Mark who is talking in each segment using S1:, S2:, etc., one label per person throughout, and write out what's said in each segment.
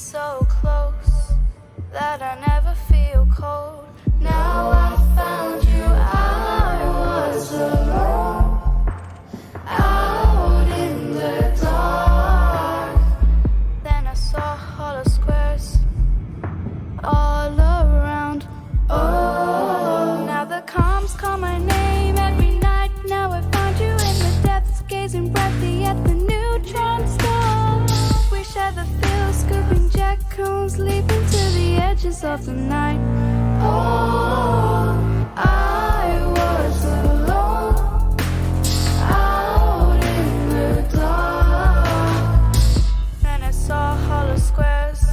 S1: so close that I never feel cold. Now I found you, I was alone, out in the dark. Then I saw hollow squares all around. Oh, now the calms call my name every night. Now I find you in the depths, gazing brightly at the neutron star. We share the field, scooping jet cones, leaping to the edges of the night. Oh, I was alone, out in the dark. And I saw hollow squares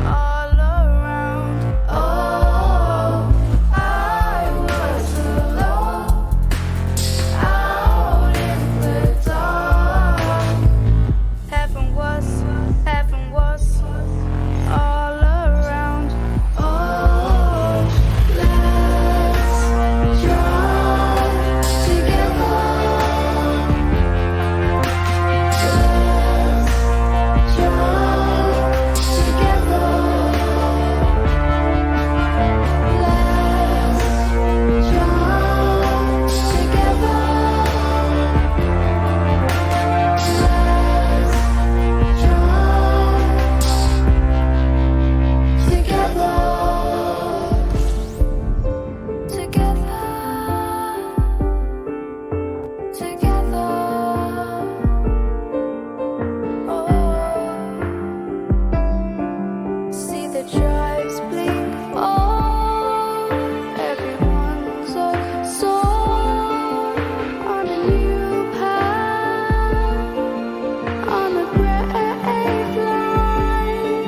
S1: all around. Oh, I was alone, out in the dark. Heaven was all around. Oh, let's try together. Let's try together. Let's try See the tribes blink. Oh, everyone's a soul on a new path, on a brave line.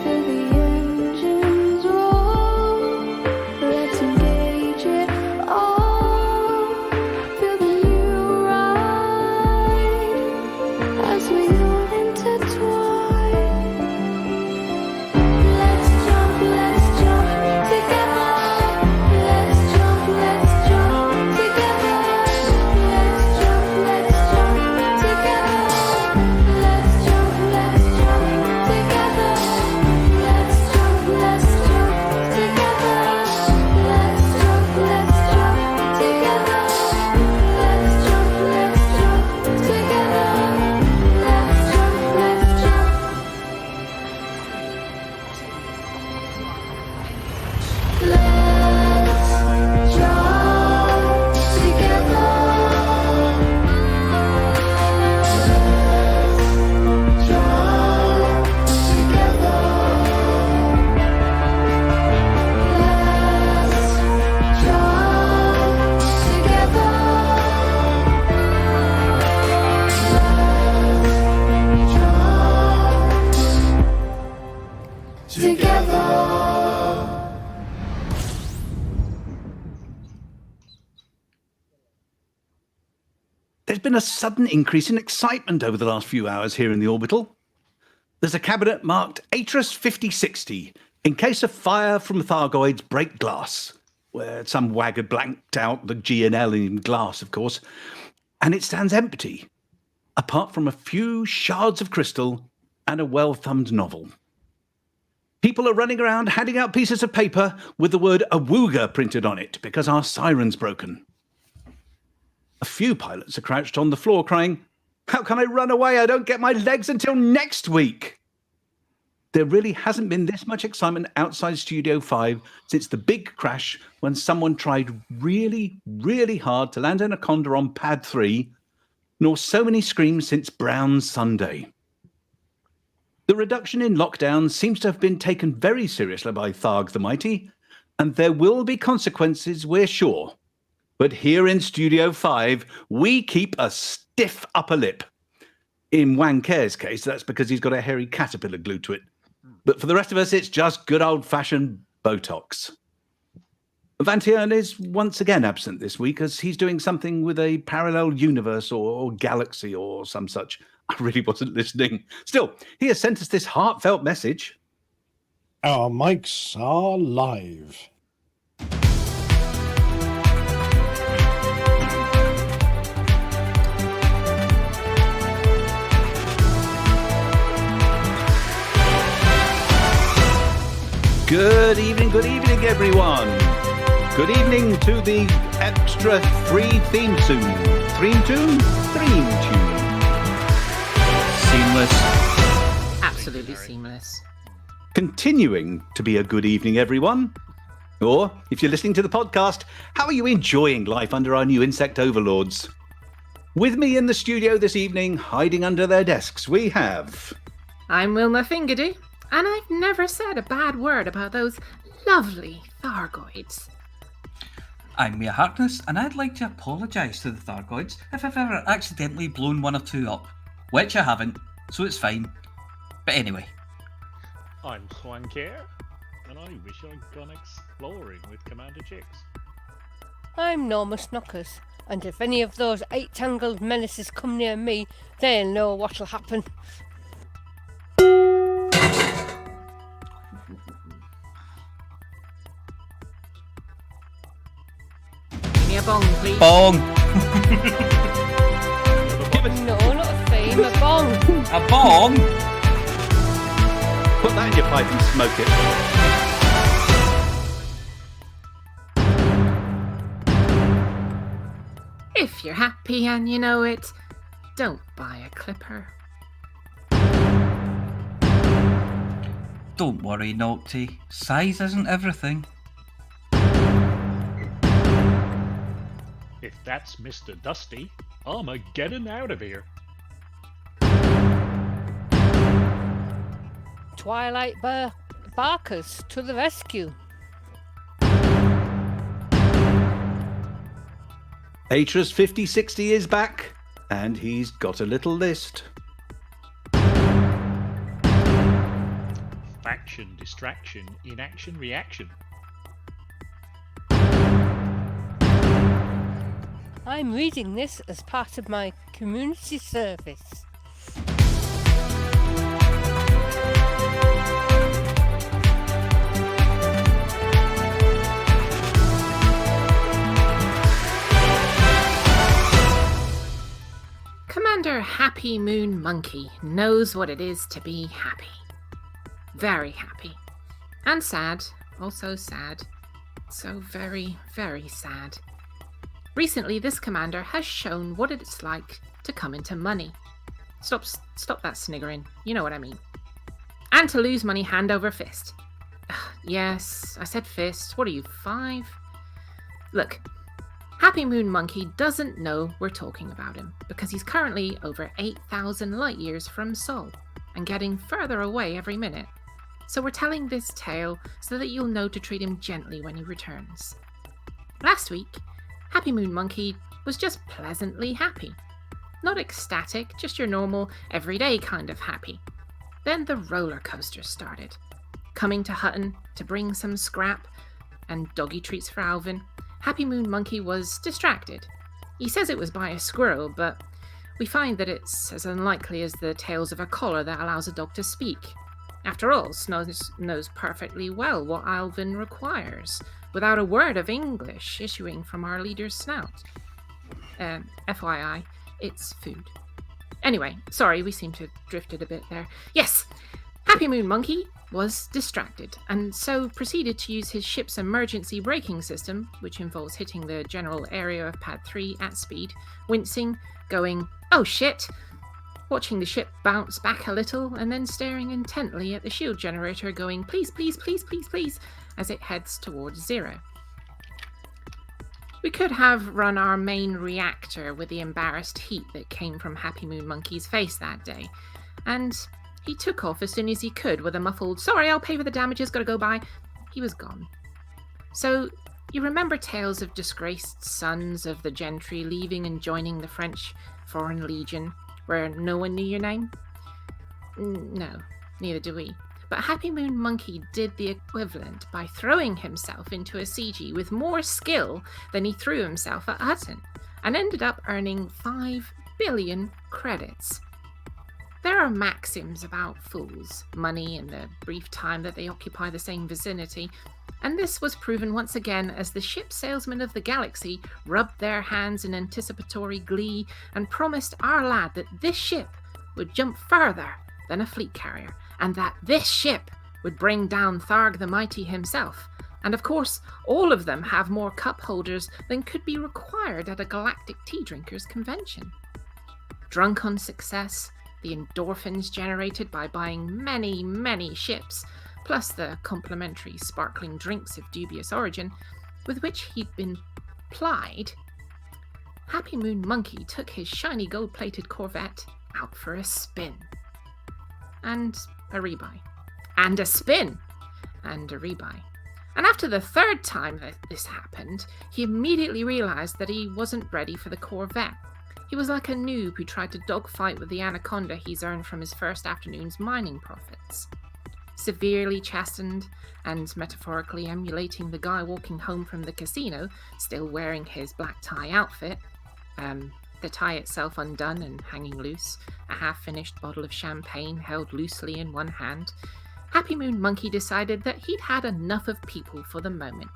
S1: Feel the engines roll. Let's engage it all. Feel the new ride as we all intertwine. Let's jump together. Let's jump together. Let's jump together. Let's jump together. Let's jump together. Let's jump together. Let's jump together. Let's jump. Let's jump together. Let's jump together. Let's jump together. Let's jump together.
S2: There's been a sudden increase in excitement over the last few hours here in the Orbital. There's a cabinet marked Atris 5060 in case of fire from Thargoids break glass, where some wag had blanked out the G and L in glass, of course, and it stands empty, apart from a few shards of crystal and a well-thumbed novel. People are running around handing out pieces of paper with the word awooga printed on it because our siren's broken. A few pilots are crouched on the floor crying, "How can I run away? I don't get my legs until next week." There really hasn't been this much excitement outside Studio 5 since the big crash when someone tried really, really hard to land an Anaconda on Pad 3, nor so many screams since Brown Sunday. The reduction in lockdown seems to have been taken very seriously by Tharg the Mighty, and there will be consequences, we're sure. But here in Studio 5, we keep a stiff upper lip. In Wang Ker's case, that's because he's got a hairy caterpillar glued to it. But for the rest of us, it's just good old-fashioned Botox. Banter is once again absent this week as he's doing something with a parallel universe or galaxy or some such. I really wasn't listening. Still, he has sent us this heartfelt message.
S3: Our mics are live.
S2: Good evening, everyone. Good evening to the extra 3 theme tune. Theme tune? Seamless.
S4: Absolutely seamless.
S2: Continuing to be a good evening, everyone. Or, if you're listening to the podcast, how are you enjoying life under our new insect overlords? With me in the studio this evening, hiding under their desks, we have...
S4: I'm Wilma Fingerdy, and I've never said a bad word about those lovely Thargoids.
S5: I'm Mia Harkness, and I'd like to apologise to the Thargoids if I've ever accidentally blown one or two up, which I haven't, so it's fine. But anyway.
S6: I'm Swanker, and I wish I'd gone exploring with Commander Chicks.
S7: I'm Norma Snockers, and if any of those 8-tangled menaces come near me, they'll know what'll happen.
S4: Give me a bong, please.
S5: Bong!
S7: No, not a theme, a bong.
S5: A bong?
S2: Put that in your pipe and smoke it.
S4: If you're happy and you know it, don't buy a clipper.
S5: Don't worry, Nocty. Size isn't everything.
S6: If that's Mr. Dusty, I'm a getting out of here.
S7: Twilight Barkers to the rescue.
S2: Atras 5060 is back, and he's got a little list.
S6: Faction, distraction, inaction, reaction.
S7: I'm reading this as part of my community service.
S4: Commander Happy Moon Monkey knows what it is to be happy. Very happy. And sad. Also sad. So very, very sad. Recently, this commander has shown what it's like to come into money. Stop that sniggering. You know what I mean. And to lose money hand over fist. Yes, I said fist. What are you, 5? Look, Happy Moon Monkey doesn't know we're talking about him because he's currently over 8,000 light years from Sol and getting further away every minute. So we're telling this tale so that you'll know to treat him gently when he returns. Last week, Happy Moon Monkey was just pleasantly happy. Not ecstatic, just your normal, everyday kind of happy. Then the roller coaster started. Coming to Hutton to bring some scrap and doggy treats for Alvin, Happy Moon Monkey was distracted. He says it was by a squirrel, but we find that it's as unlikely as the tales of a collar that allows a dog to speak. After all, Snows knows perfectly well what Alvin requires, without a word of English issuing from our leader's snout. FYI, it's food. Anyway, sorry, we seem to have drifted a bit there. Yes, Happy Moon Monkey was distracted, and so proceeded to use his ship's emergency braking system, which involves hitting the general area of Pad 3 at speed, wincing, going, "Oh shit!" watching the ship bounce back a little, and then staring intently at the shield generator going, "Please, please, please, please, please," as it heads towards 0. We could have run our main reactor with the embarrassed heat that came from Happy Moon Monkey's face that day, and he took off as soon as he could with a muffled, "Sorry, I'll pay for the damages, gotta go by." He was gone. So, you remember tales of disgraced sons of the gentry leaving and joining the French Foreign Legion, where no one knew your name? No, neither do we. But Happy Moon Monkey did the equivalent by throwing himself into a CG with more skill than he threw himself at Hutton, and ended up earning 5 billion credits. There are maxims about fools, money, and the brief time that they occupy the same vicinity, and this was proven once again as the ship salesmen of the galaxy rubbed their hands in anticipatory glee and promised our lad that this ship would jump further than a fleet carrier, and that this ship would bring down Tharg the Mighty himself, and of course, all of them have more cup holders than could be required at a galactic tea drinkers convention. Drunk on success, the endorphins generated by buying many, many ships, plus the complimentary sparkling drinks of dubious origin with which he'd been plied, Happy Moon Monkey took his shiny gold-plated Corvette out for a spin. And a rebuy. And a spin. And a rebuy. And after the third time that this happened, he immediately realised that he wasn't ready for the Corvette. He was like a noob who tried to dogfight with the anaconda he's earned from his first afternoon's mining profits. Severely chastened and metaphorically emulating the guy walking home from the casino, still wearing his black tie outfit, the tie itself undone and hanging loose, a half-finished bottle of champagne held loosely in one hand, Happy Moon Monkey decided that he'd had enough of people for the moment.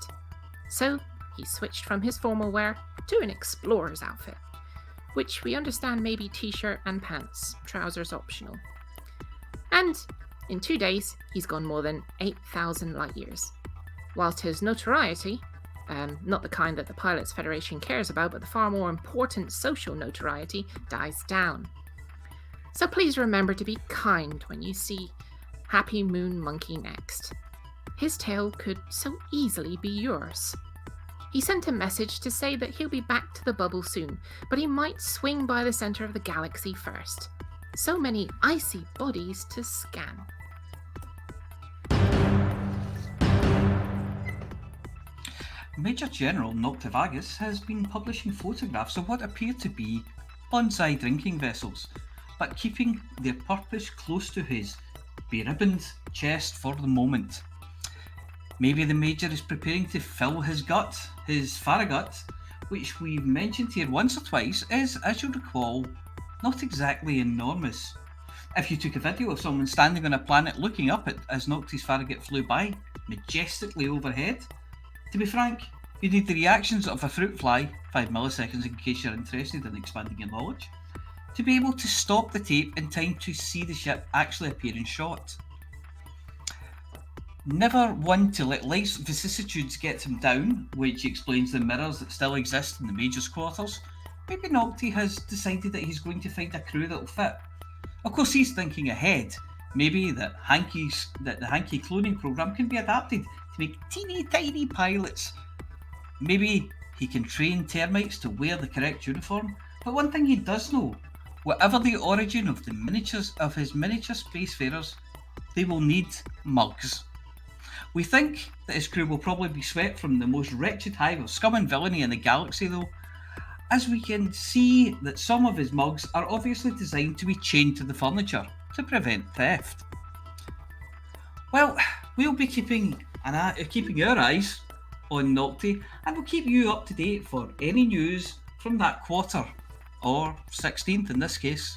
S4: So he switched from his formal wear to an explorer's outfit, which we understand may be t-shirt and pants, trousers optional. And in 2 days, he's gone more than 8,000 light years. Whilst his notoriety, not the kind that the Pilots Federation cares about, but the far more important social notoriety, dies down. So please remember to be kind when you see Happy Moon Monkey next. His tale could so easily be yours. He sent a message to say that he'll be back to the bubble soon, but he might swing by the center of the galaxy first. So many icy bodies to scan.
S5: Major General Noctivagus has been publishing photographs of what appear to be bonsai drinking vessels, but keeping their purpose close to his beribboned chest for the moment. Maybe the Major is preparing to fill his gut, his Farragut, which we've mentioned here once or twice, is, as you'll recall, not exactly enormous. If you took a video of someone standing on a planet looking up at as Nocti's Farragut flew by, majestically overhead, to be frank, you need the reactions of a fruit fly, 5 milliseconds in case you're interested in expanding your knowledge, to be able to stop the tape in time to see the ship actually appear in shot. Never one to let life's vicissitudes get him down, which explains the mirrors that still exist in the Major's quarters, maybe Nocti has decided that he's going to find a crew that'll fit. Of course, he's thinking ahead. Maybe that the Hanky cloning program can be adapted to make teeny tiny pilots. Maybe he can train termites to wear the correct uniform. But one thing he does know, whatever the origin of his miniature spacefarers, they will need mugs. We think that his crew will probably be swept from the most wretched hive of scum and villainy in the galaxy though, as we can see that some of his mugs are obviously designed to be chained to the furniture to prevent theft. Well, we'll be keeping our eyes on Nocti, and we'll keep you up to date for any news from that quarter, or 16th in this case.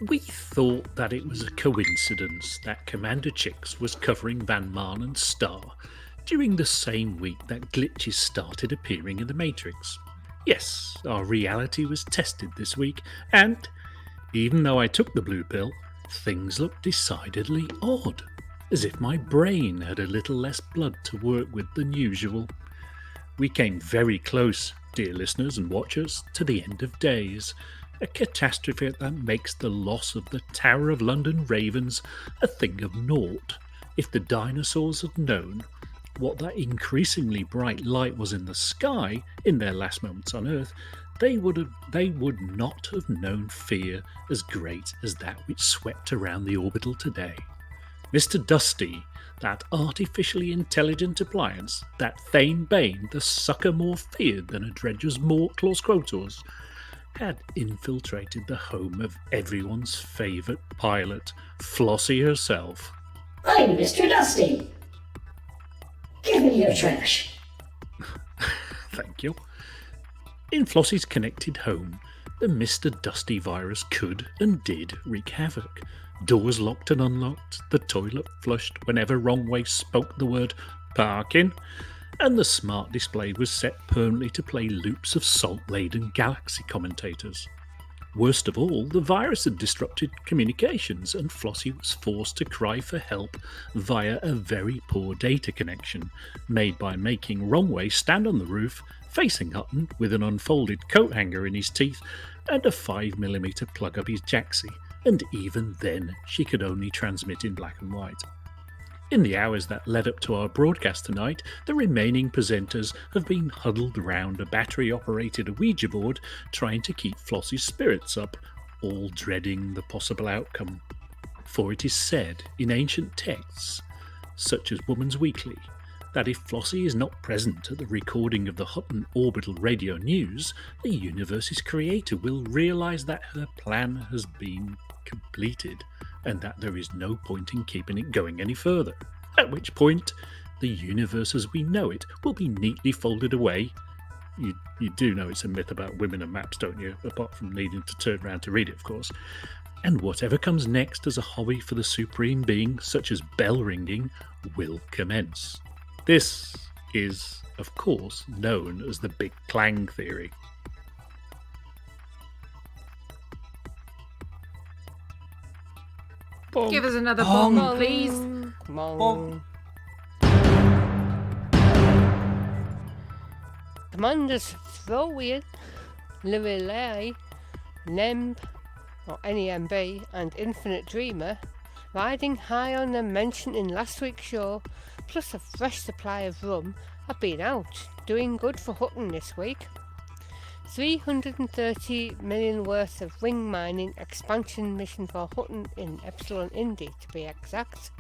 S8: We thought that it was a coincidence that Commander Chicks was covering Van Marnen's star during the same week that glitches started appearing in the Matrix. Yes, our reality was tested this week, and even though I took the blue pill, things looked decidedly odd, as if my brain had a little less blood to work with than usual. We came very close, dear listeners and watchers, to the end of days, a catastrophe that makes the loss of the Tower of London Ravens a thing of naught. If the dinosaurs had known what that increasingly bright light was in the sky in their last moments on Earth, they would not have known fear as great as that which swept around the orbital today. Mr. Dusty, that artificially intelligent appliance, that Thane Bane, the sucker more feared than a dredger's claws quotors, had infiltrated the home of everyone's favourite pilot, Flossy herself.
S9: I'm Mr. Dusty. Give me your trash.
S8: Thank you. In Flossy's connected home, the Mr. Dusty virus could and did wreak havoc. Doors locked and unlocked, the toilet flushed whenever wrong way spoke the word parking, and the smart display was set permanently to play loops of salt-laden galaxy commentators. Worst of all, the virus had disrupted communications, and Flossy was forced to cry for help via a very poor data connection, made by making Romway stand on the roof, facing Hutton with an unfolded coat hanger in his teeth and a 5mm plug up his jacksie, and even then she could only transmit in black and white. In the hours that led up to our broadcast tonight, the remaining presenters have been huddled round a battery-operated Ouija board trying to keep Flossy's spirits up, all dreading the possible outcome. For it is said in ancient texts, such as Woman's Weekly, that if Flossy is not present at the recording of the Hutton Orbital radio news, the universe's creator will realise that her plan has been completed, and that there is no point in keeping it going any further, at which point the universe as we know it will be neatly folded away. You do know it's a myth about women and maps, don't you? Apart from needing to turn around to read it, of course. And whatever comes next as a hobby for the supreme being, such as bell ringing, will commence. This is, of course, known as the Big Clang Theory.
S3: Bong.
S4: Give us another
S5: Bong.
S4: bong, please.
S7: Bong. Commanders Throwian, Lirelei, Nemb, or NEMB, and Infinite Dreamer, riding high on the mention in last week's show, plus a fresh supply of rum, have been out, doing good for Hutton this week. 330 million worth of wing mining expansion mission for Hutton in Epsilon Indy, to be exact.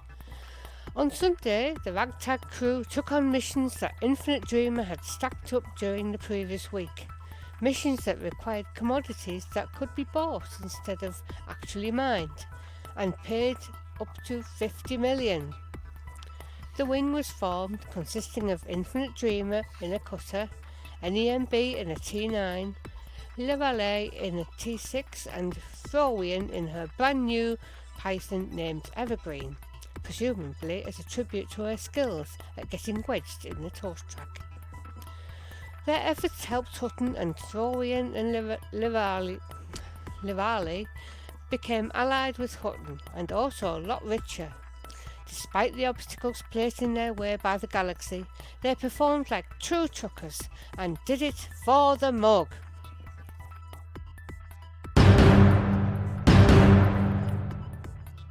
S7: On Sunday, the ragtag crew took on missions that Infinite Dreamer had stacked up during the previous week. Missions that required commodities that could be bought instead of actually mined, and paid up to 50 million. The wing was formed consisting of Infinite Dreamer in a cutter, NEMB in a T9, Lirelei in a T6, and Throwian in her brand new Python named Evergreen, presumably as a tribute to her skills at getting wedged in the toast track. Their efforts helped Hutton, and Throwian and Lirelei became allied with Hutton and also a lot richer. Despite the obstacles placed in their way by the galaxy, they performed like true truckers and did it for the mug.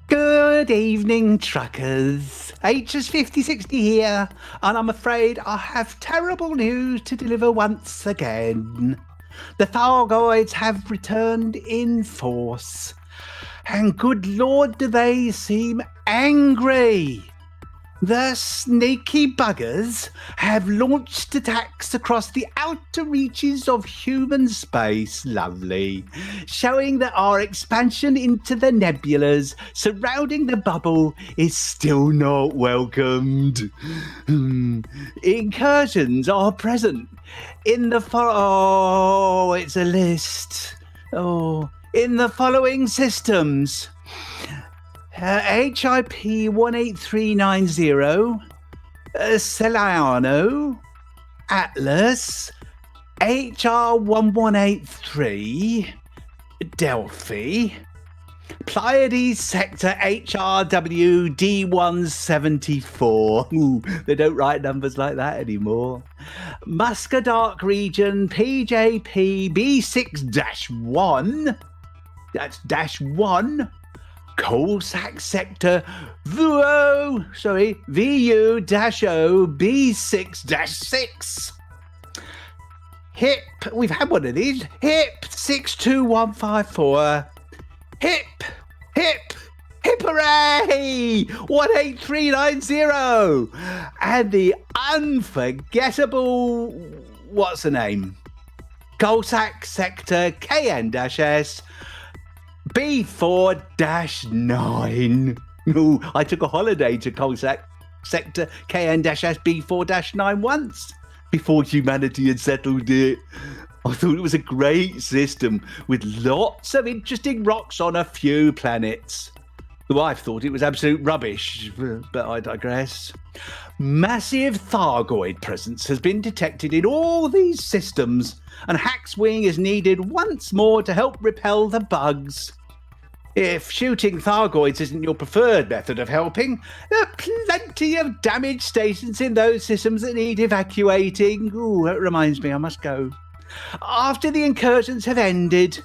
S2: Good evening, truckers. HS5060 here, and I'm afraid I have terrible news to deliver once again. The Thargoids have returned in force, and good lord do they seem angry. The sneaky buggers have launched attacks across the outer reaches of human space, lovely, showing that our expansion into the nebulas surrounding the bubble is still not welcomed. Incursions are present in the it's a list. In the following systems. HIP 18390, Celiano, Atlas, HR 1183, Delphi, Pleiades Sector HRW D174. Ooh, they don't write numbers like that anymore. Muscadark Region PJP B6-1. That's -1. Coalsack Sector VU-O B6-6. HIP, we've had one of these. HIP 62154. HIP hooray! 18390. And the unforgettable, what's the name? Coalsack Sector KN-S B4-9. Ooh, I took a holiday to Coalsack Sector KN-S B4-9 once before humanity had settled it. I thought it was a great system with lots of interesting rocks on a few planets. The wife thought it was absolute rubbish, but I digress. Massive Thargoid presence has been detected in all these systems, and Hack's wing is needed once more to help repel the bugs. If shooting Thargoids isn't your preferred method of helping, there are plenty of damaged stations in those systems that need evacuating. Ooh, that reminds me, I must go. After the incursions have ended,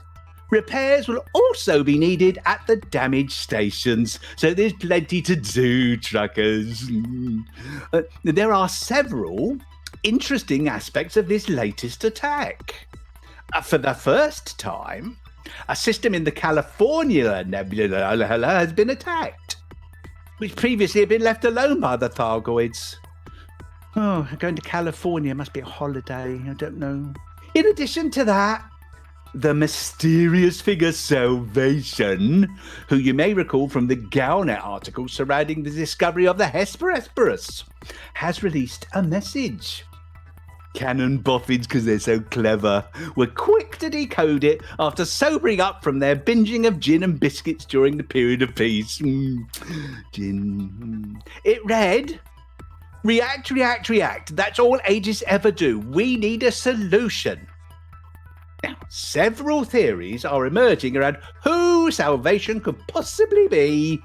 S2: repairs will also be needed at the damaged stations, so there's plenty to do, truckers. There are several interesting aspects of this latest attack. For the first time, a system in the California Nebula has been attacked, which previously had been left alone by the Thargoids. Oh, going to California must be a holiday, I don't know. In addition to that, the mysterious figure Salvation, who you may recall from the Galnet article surrounding the discovery of the Hesperus, has released a message. Canon boffins, because they're so clever, were quick to decode it after sobering up from their binging of gin and biscuits during the period of peace. Gin. It read, "React, react, react. That's all ages ever do. We need a solution." Now, several theories are emerging around who Salvation could possibly be,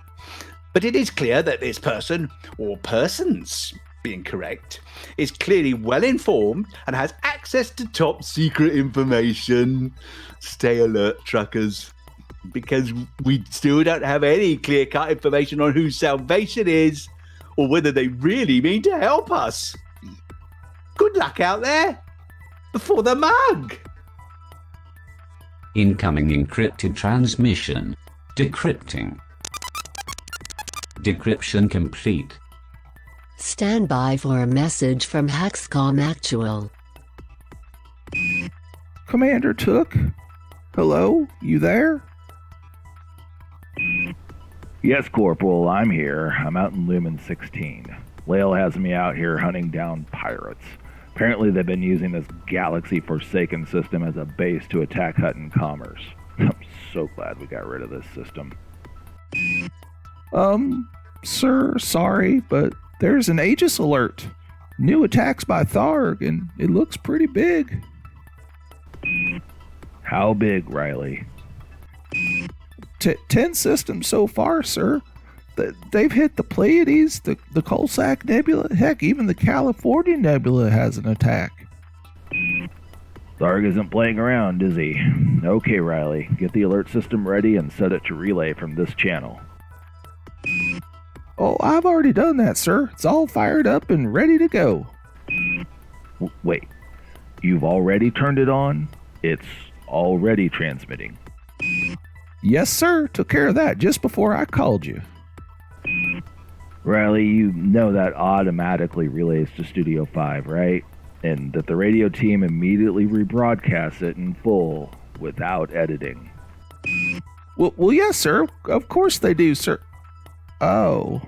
S2: but it is clear that this person, or persons, being correct, is clearly well informed and has access to top secret information. Stay alert, truckers, because we still don't have any clear-cut information on who Salvation is or whether they really mean to help us. Good luck out there before the mug.
S10: Incoming encrypted transmission. Decrypting. Decryption complete.
S11: Stand by for a message from Hexcom Actual.
S12: Commander Took? Hello? You there?
S13: Yes, Corporal, I'm here. I'm out in Lumen 16. Lael has me out here hunting down pirates. Apparently they've been using this galaxy-forsaken system as a base to attack Hutton commerce. I'm so glad we got rid of this system.
S12: Sir, sorry, but there's an Aegis alert. New attacks by Tharg, and it looks pretty big.
S13: How big, Riley?
S12: 10 systems so far, sir. They've hit the Pleiades, the Coalsack Nebula. Heck, even the California Nebula has an attack.
S13: Tharg isn't playing around, is he? Okay, Riley, get the alert system ready and set it to relay from this channel.
S12: Oh, I've already done that, sir. It's all fired up and ready to go.
S13: Wait, you've already turned it on? It's already transmitting.
S12: Yes, sir. Took care of that just before I called you.
S13: Riley, you know that automatically relays to Studio 5, right? And that the radio team immediately rebroadcasts it in full without editing.
S12: Well, yes, sir. Of course they do, sir. Oh.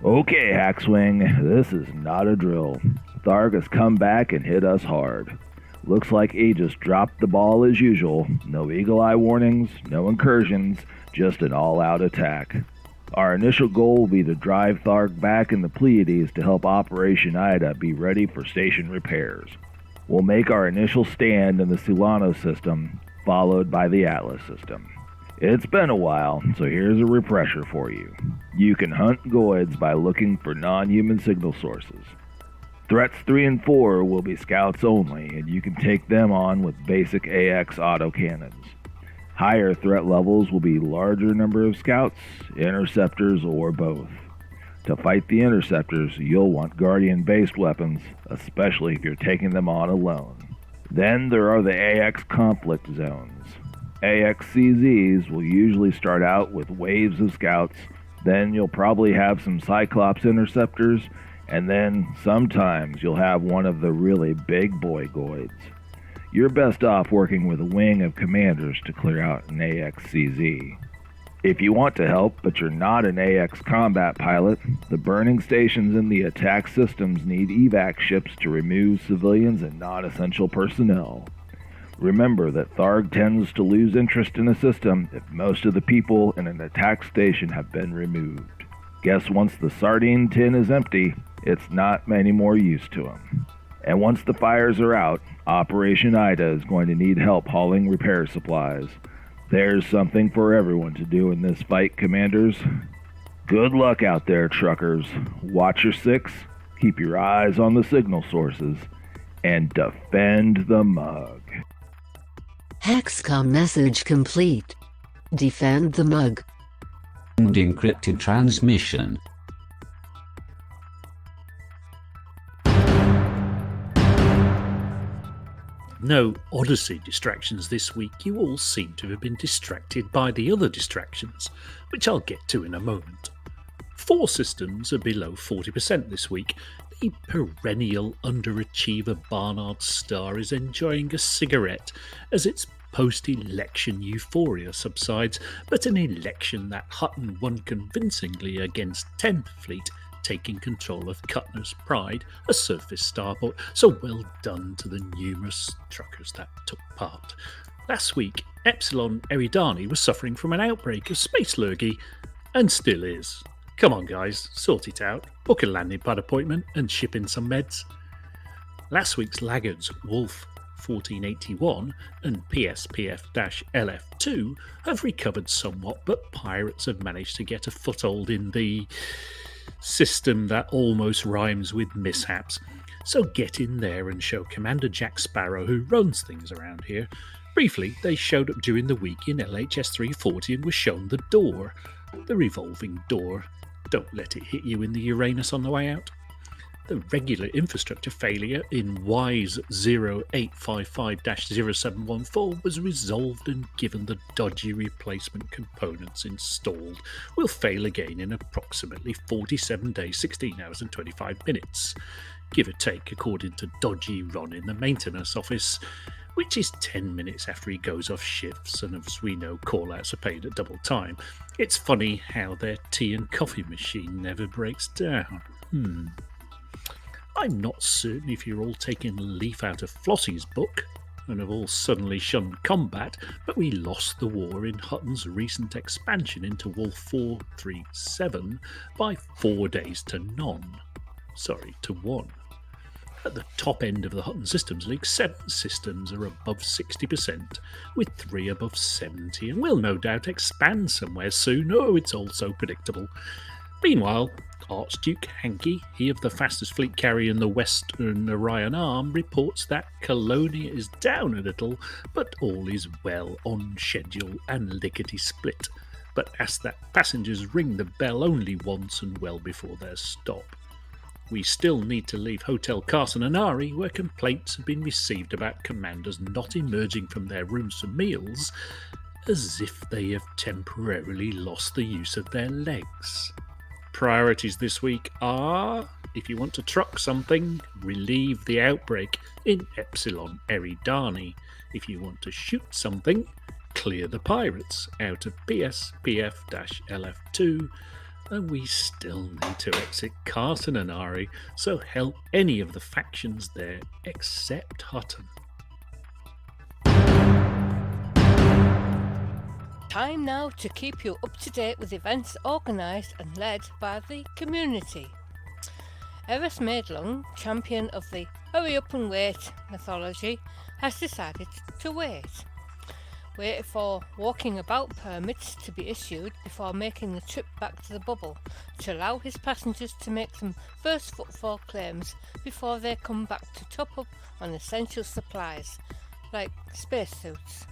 S13: Okay, Hackswing, this is not a drill. Tharg has come back and hit us hard. Looks like Aegis dropped the ball as usual. No eagle eye warnings, no incursions, just an all-out attack. Our initial goal will be to drive Tharg back in the Pleiades to help Operation Ida be ready for station repairs. We'll make our initial stand in the Sulano system, followed by the Atlas system. It's been a while, so here's a refresher for you. You can hunt Goids by looking for non-human signal sources. Threats 3 and 4 will be scouts only, and you can take them on with basic AX autocannons. Higher threat levels will be larger number of scouts, interceptors, or both. To fight the interceptors, you'll want Guardian-based weapons, especially if you're taking them on alone. Then there are the AX conflict zones. AXCZs will usually start out with waves of scouts, then you'll probably have some Cyclops interceptors, and then sometimes you'll have one of the really big boy Goids. You're best off working with a wing of commanders to clear out an AXCZ. If you want to help, but you're not an AX combat pilot, the burning stations in the attack systems need evac ships to remove civilians and non-essential personnel. Remember that Tharg tends to lose interest in a system if most of the people in an attack station have been removed. Guess once the sardine tin is empty, it's not any more use to him. And once the fires are out, Operation Ida is going to need help hauling repair supplies. There's something for everyone to do in this fight, Commanders. Good luck out there, truckers. Watch your six, keep your eyes on the signal sources, and defend the mug.
S11: Hexcom message complete. Defend the mug.
S10: And encrypted transmission.
S8: No Odyssey distractions this week. You all seem to have been distracted by the other distractions, which I'll get to in a moment. 4 systems are below 40% this week. The perennial underachiever Barnard Star is enjoying a cigarette as its post-election euphoria subsides, but an election that Hutton won convincingly against 10th Fleet taking control of Cutner's Pride, a surface starport, so well done to the numerous truckers that took part. Last week, Epsilon Eridani was suffering from an outbreak of space lurgy, and still is. Come on guys, sort it out, book a landing pad appointment and ship in some meds. Last week's laggards, Wolf 1481 and PSPF-LF2 have recovered somewhat, but pirates have managed to get a foothold in the system that almost rhymes with mishaps. So get in there and show Commander Jack Sparrow who runs things around here. Briefly, they showed up during the week in LHS 340 and were shown the door. The revolving door. Don't let it hit you in the Uranus on the way out. The regular infrastructure failure in WISE 0855-0714 was resolved and given the dodgy replacement components installed, will fail again in approximately 47 days, 16 hours and 25 minutes, give or take according to Dodgy Ron in the maintenance office, which is 10 minutes after he goes off shifts, and as we know, call-outs are paid at double time. It's funny how their tea and coffee machine never breaks down. I'm not certain if you're all taking a leaf out of Flossy's book and have all suddenly shunned combat, but we lost the war in Hutton's recent expansion into Wolf 437 by 4 days to none. Sorry, to 1. At the top end of the Hutton Systems League, 7 systems are above 60%, with 3 above 70, and will no doubt expand somewhere soon. Oh, it's all so predictable. Meanwhile, Archduke Hankey, he of the fastest fleet carrier in the Western Orion Arm, reports that Colonia is down a little, but all is well on schedule and lickety-split, but asks that passengers ring the bell only once and well before their stop. We still need to leave Hotel Carson and Ari, where complaints have been received about commanders not emerging from their rooms for meals, as if they have temporarily lost the use of their legs. Priorities this week are, if you want to truck something, relieve the outbreak in Epsilon Eridani. If you want to shoot something, clear the pirates out of PSPF-LF2. And we still need to exit Carson and Ari, so help any of the factions there except Hutton.
S7: Time now to keep you up to date with events organised and led by the community. Eris Maidlung, champion of the hurry up and wait mythology, has decided to wait for walking about permits to be issued before making the trip back to the bubble, to allow his passengers to make some first footfall claims before they come back to top up on essential supplies, like spacesuits.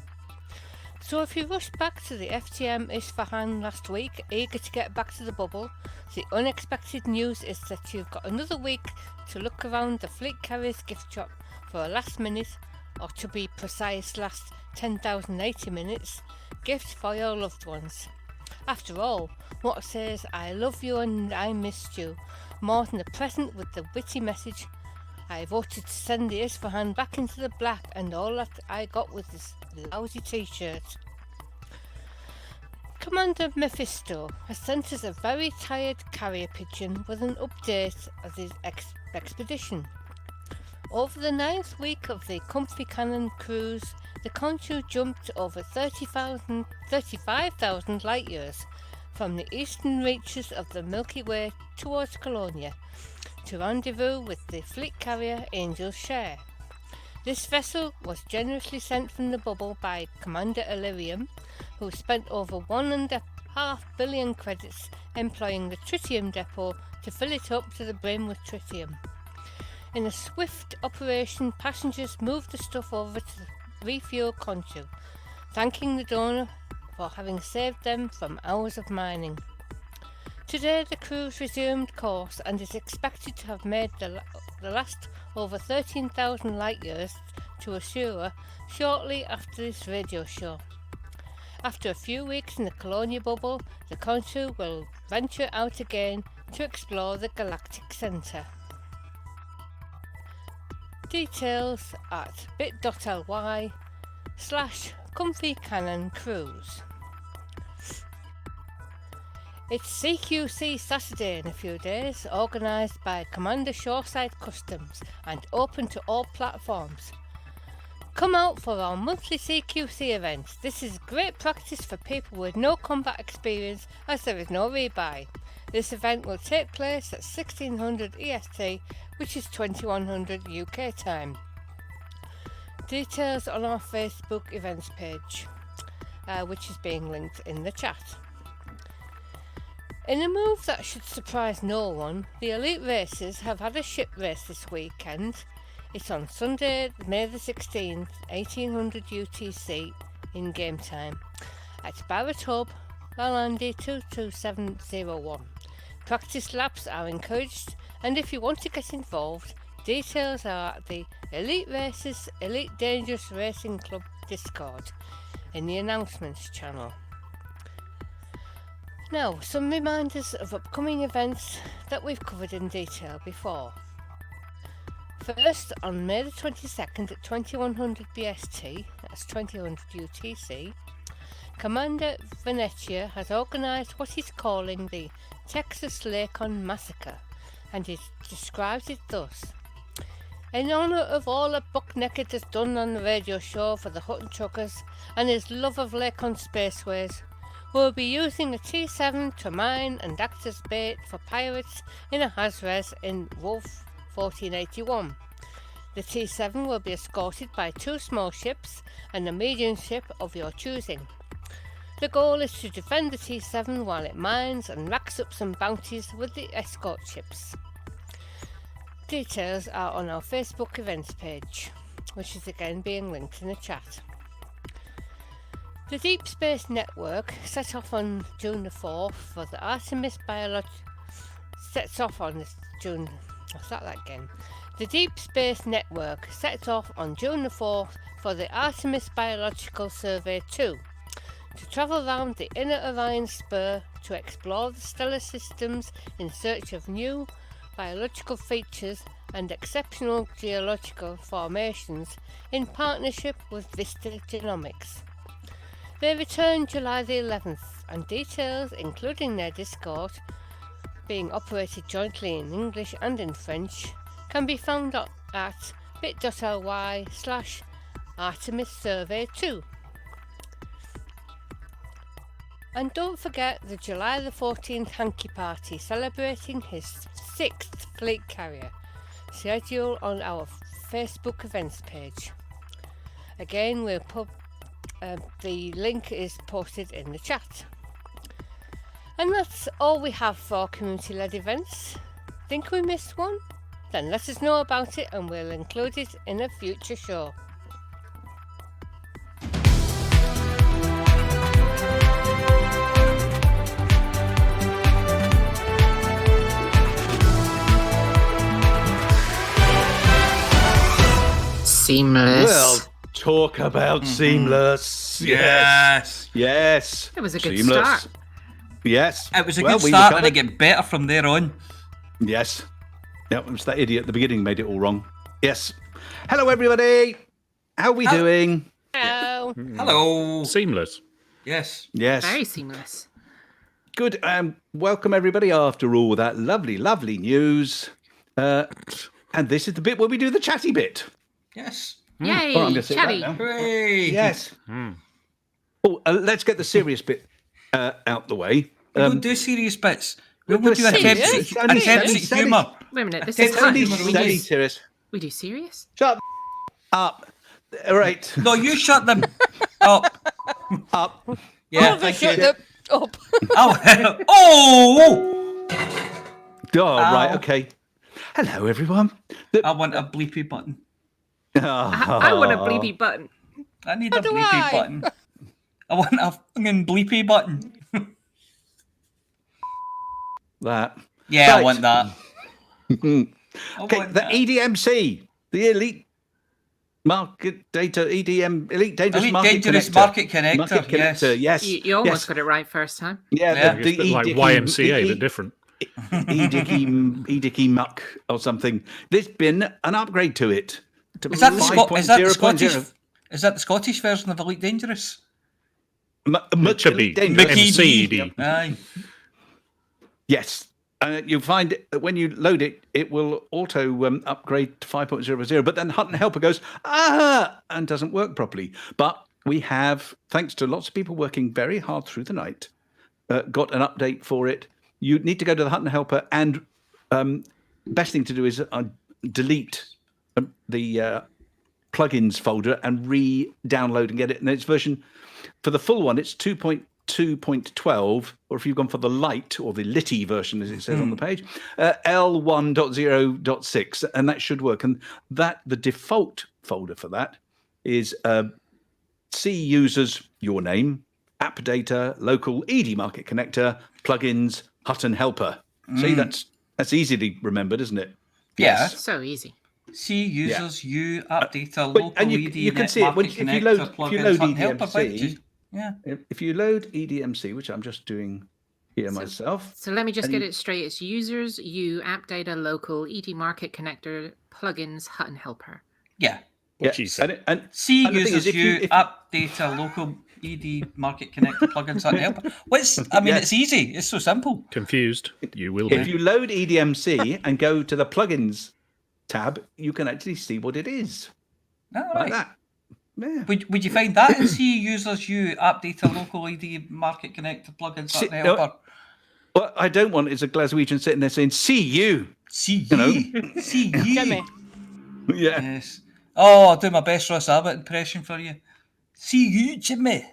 S7: So if you rushed back to the FTM Isfahan last week, eager to get back to the bubble, the unexpected news is that you've got another week to look around the Fleet Carriers gift shop for a last minute, or to be precise, last 10,080 minutes, gift for your loved ones. After all, what says I love you and I missed you more than a present with the witty message, I voted to send the Isfahan back into the black, and all that I got was this lousy t-shirt. Commander Mephisto has sent us a very tired carrier pigeon with an update of his expedition. Over the 9th week of the Comfy Cannon cruise, the Conchu jumped over 35,000 light years from the eastern reaches of the Milky Way towards Colonia to rendezvous with the fleet carrier Angel's Share. This vessel was generously sent from the bubble by Commander Illyrium, who spent over 1.5 billion credits employing the tritium depot to fill it up to the brim with tritium. In a swift operation, passengers moved the stuff over to the refuel Conchu, thanking the donor for having saved them from hours of mining. Today the cruise resumed course and is expected to have made the last over 13,000 light years to Ashura shortly after this radio show. After a few weeks in the Colonia bubble, the Conchu will venture out again to explore the galactic centre. Details at bit.ly/comfycanoncruise. It's CQC Saturday in a few days, organised by Commander Shoreside Customs and open to all platforms. Come out for our monthly CQC event. This is great practice for people with no combat experience as there is no rebuy. This event will take place at 1600 EST, which is 2100 UK time. Details on our Facebook events page, which is being linked in the chat. In a move that should surprise no one, the elite racers have had a ship race this weekend. It's on Sunday, May the 16th, 1800 UTC in game time at Barrett Hub, Lalandi 22701. Practice laps are encouraged, and if you want to get involved, details are at the Elite Racers Elite Dangerous Racing Club Discord in the announcements channel. Now, some reminders of upcoming events that we've covered in detail before. First, on May the 22nd at 2100 BST, that's 2000 UTC, Commander Venetia has organised what he's calling the Texas Lakon Massacre, and he describes it thus. In honour of all that Buck Naked has done on the radio show for the Hutton Truckers and his love of Lakon spaceways, we'll be using a T-7 to mine and act as bait for pirates in a Hazres in Wolf 1481. The T-7 will be escorted by 2 small ships and a medium ship of your choosing. The goal is to defend the T-7 while it mines and racks up some bounties with the escort ships. Details are on our Facebook events page, which is again being linked in the chat. The Deep Space Network set off on June the 4th for the Artemis The Deep Space Network set off on June the 4th for the Artemis Biological Survey 2 to travel round the inner Orion Spur to explore the stellar systems in search of new biological features and exceptional geological formations in partnership with Vista Genomics. They returned July the 11th, and details, including their Discord, being operated jointly in English and in French, can be found at bit.ly/Artemis Survey 2. And don't forget the July the 14th Hanky Party celebrating his 6th fleet carrier, schedule on our Facebook events page. Again, the link is posted in the chat. And that's all we have for community-led events. Think we missed one? Then let us know about it and we'll include it in a future show.
S4: Seamless.
S2: Well, talk about seamless.
S5: Yes.
S2: Yes.
S4: It was a good
S2: Seamless.
S4: start.
S2: Yes.
S5: It was a good start and it get better from there on.
S2: Yes. Yep, it was that idiot at the beginning made it all wrong. Yes. Hello, everybody. How are we doing?
S7: Hello.
S5: Hello.
S8: Seamless.
S5: Yes.
S2: Yes.
S4: Very seamless.
S2: Good. Welcome, everybody, after all that lovely, lovely news. And this is the bit where we do the chatty bit.
S5: Yes.
S4: Yay,
S2: Oh, I'm gonna say that
S4: chatty.
S2: now.
S5: Hooray.
S2: Yes. Oh, let's get the serious bit out the way.
S5: We don't do serious bits. We
S2: we'll
S5: will
S2: do
S5: do
S2: serious.
S5: attempts
S2: It's only
S5: at humour.
S4: Wait a minute, this
S5: It's
S4: is
S5: only
S4: fun.
S5: silly.
S2: serious.
S4: We do serious?
S2: Shut up. All right.
S5: No, you shut them up.
S2: Up.
S5: Yeah,
S7: Oliver,
S5: thank
S7: shut
S5: you.
S7: them up.
S5: Oh, oh!
S2: Oh, right. Okay. Hello, everyone.
S5: I want a bleepy button.
S4: I want a bleepy button.
S5: I need
S7: So
S5: a
S7: do
S5: bleepy
S7: I.
S5: button. I want a fucking bleepy button.
S2: That.
S5: Yeah, I
S2: Right.
S5: want that.
S2: Okay, the EDMC, the Elite Market Data, EDM, Elite Dangerous
S5: Elite
S2: Market
S5: Dangerous
S2: Connector.
S5: Market Connector,
S2: Market Connector, yes.
S4: You almost
S2: yes.
S4: got it right first time.
S2: Yeah,
S5: Yeah.
S2: the
S8: It's a bit like
S2: E-Dicky-
S8: YMCA, but different.
S2: E-Dicky Muck or something. There's been an upgrade to it. To
S5: Is that the Scottish?
S2: 5.0.0.
S5: Is that the Scottish version of Elite Dangerous?
S8: Chubby.
S2: Elite Dangerous.
S8: MCD.
S5: Aye.
S2: Yes. You'll find that when you load it, it will auto upgrade to 5.0.0. But then Hutton Helper goes, and doesn't work properly. But we have, thanks to lots of people working very hard through the night, got an update for it. You need to go to the Hutton Helper, and best thing to do is delete the plugins folder and re-download and get it. And its version, for the full one, it's 2.2.12, or if you've gone for the light or the litty version, as it says on the page, L1.0.6, and that should work. And that the default folder for that is C users, your name, app data, local ED market connector, plugins, Hutton Helper. See, that's easily remembered, isn't it?
S5: Yeah.
S4: So easy.
S5: C users, you app data,
S2: But-
S5: local
S2: and
S5: ED,
S2: you can
S5: net
S2: see it when
S5: market
S2: if you
S5: connector,
S2: load
S5: plugins, Hutton Helper,
S2: EDMC.
S5: yeah.
S2: If you load EDMC, which I'm just doing here myself.
S4: So let me just
S2: and
S4: get
S2: you-
S4: it straight. It's users, you, app data, local, ED market connector, plugins, Hutton Helper.
S5: Yeah.
S8: What she said.
S2: And
S5: C
S2: and the thing
S5: users,
S2: is, if
S5: you,
S2: if-
S5: app data, local ED market connector, plugins, Hutton Helper. It's easy. It's so simple.
S8: Confused. You will
S2: If
S8: be.
S2: you load EDMC and go to the plugins tab, you can actually see what it is.
S5: All
S2: Like
S5: right.
S2: that. Yeah.
S5: Would you find that in C users, you, app data, local ED market connector, plugins,
S2: See,
S5: Hutton
S2: no,
S5: Helper?
S2: What I don't want is a Glaswegian sitting there saying, see you.
S5: See
S2: You know?
S5: ye. See ye.
S7: Jimmy.
S2: Yeah.
S5: Yes. Oh, I'll do my best Ross Abbott impression for you. See you, Jimmy.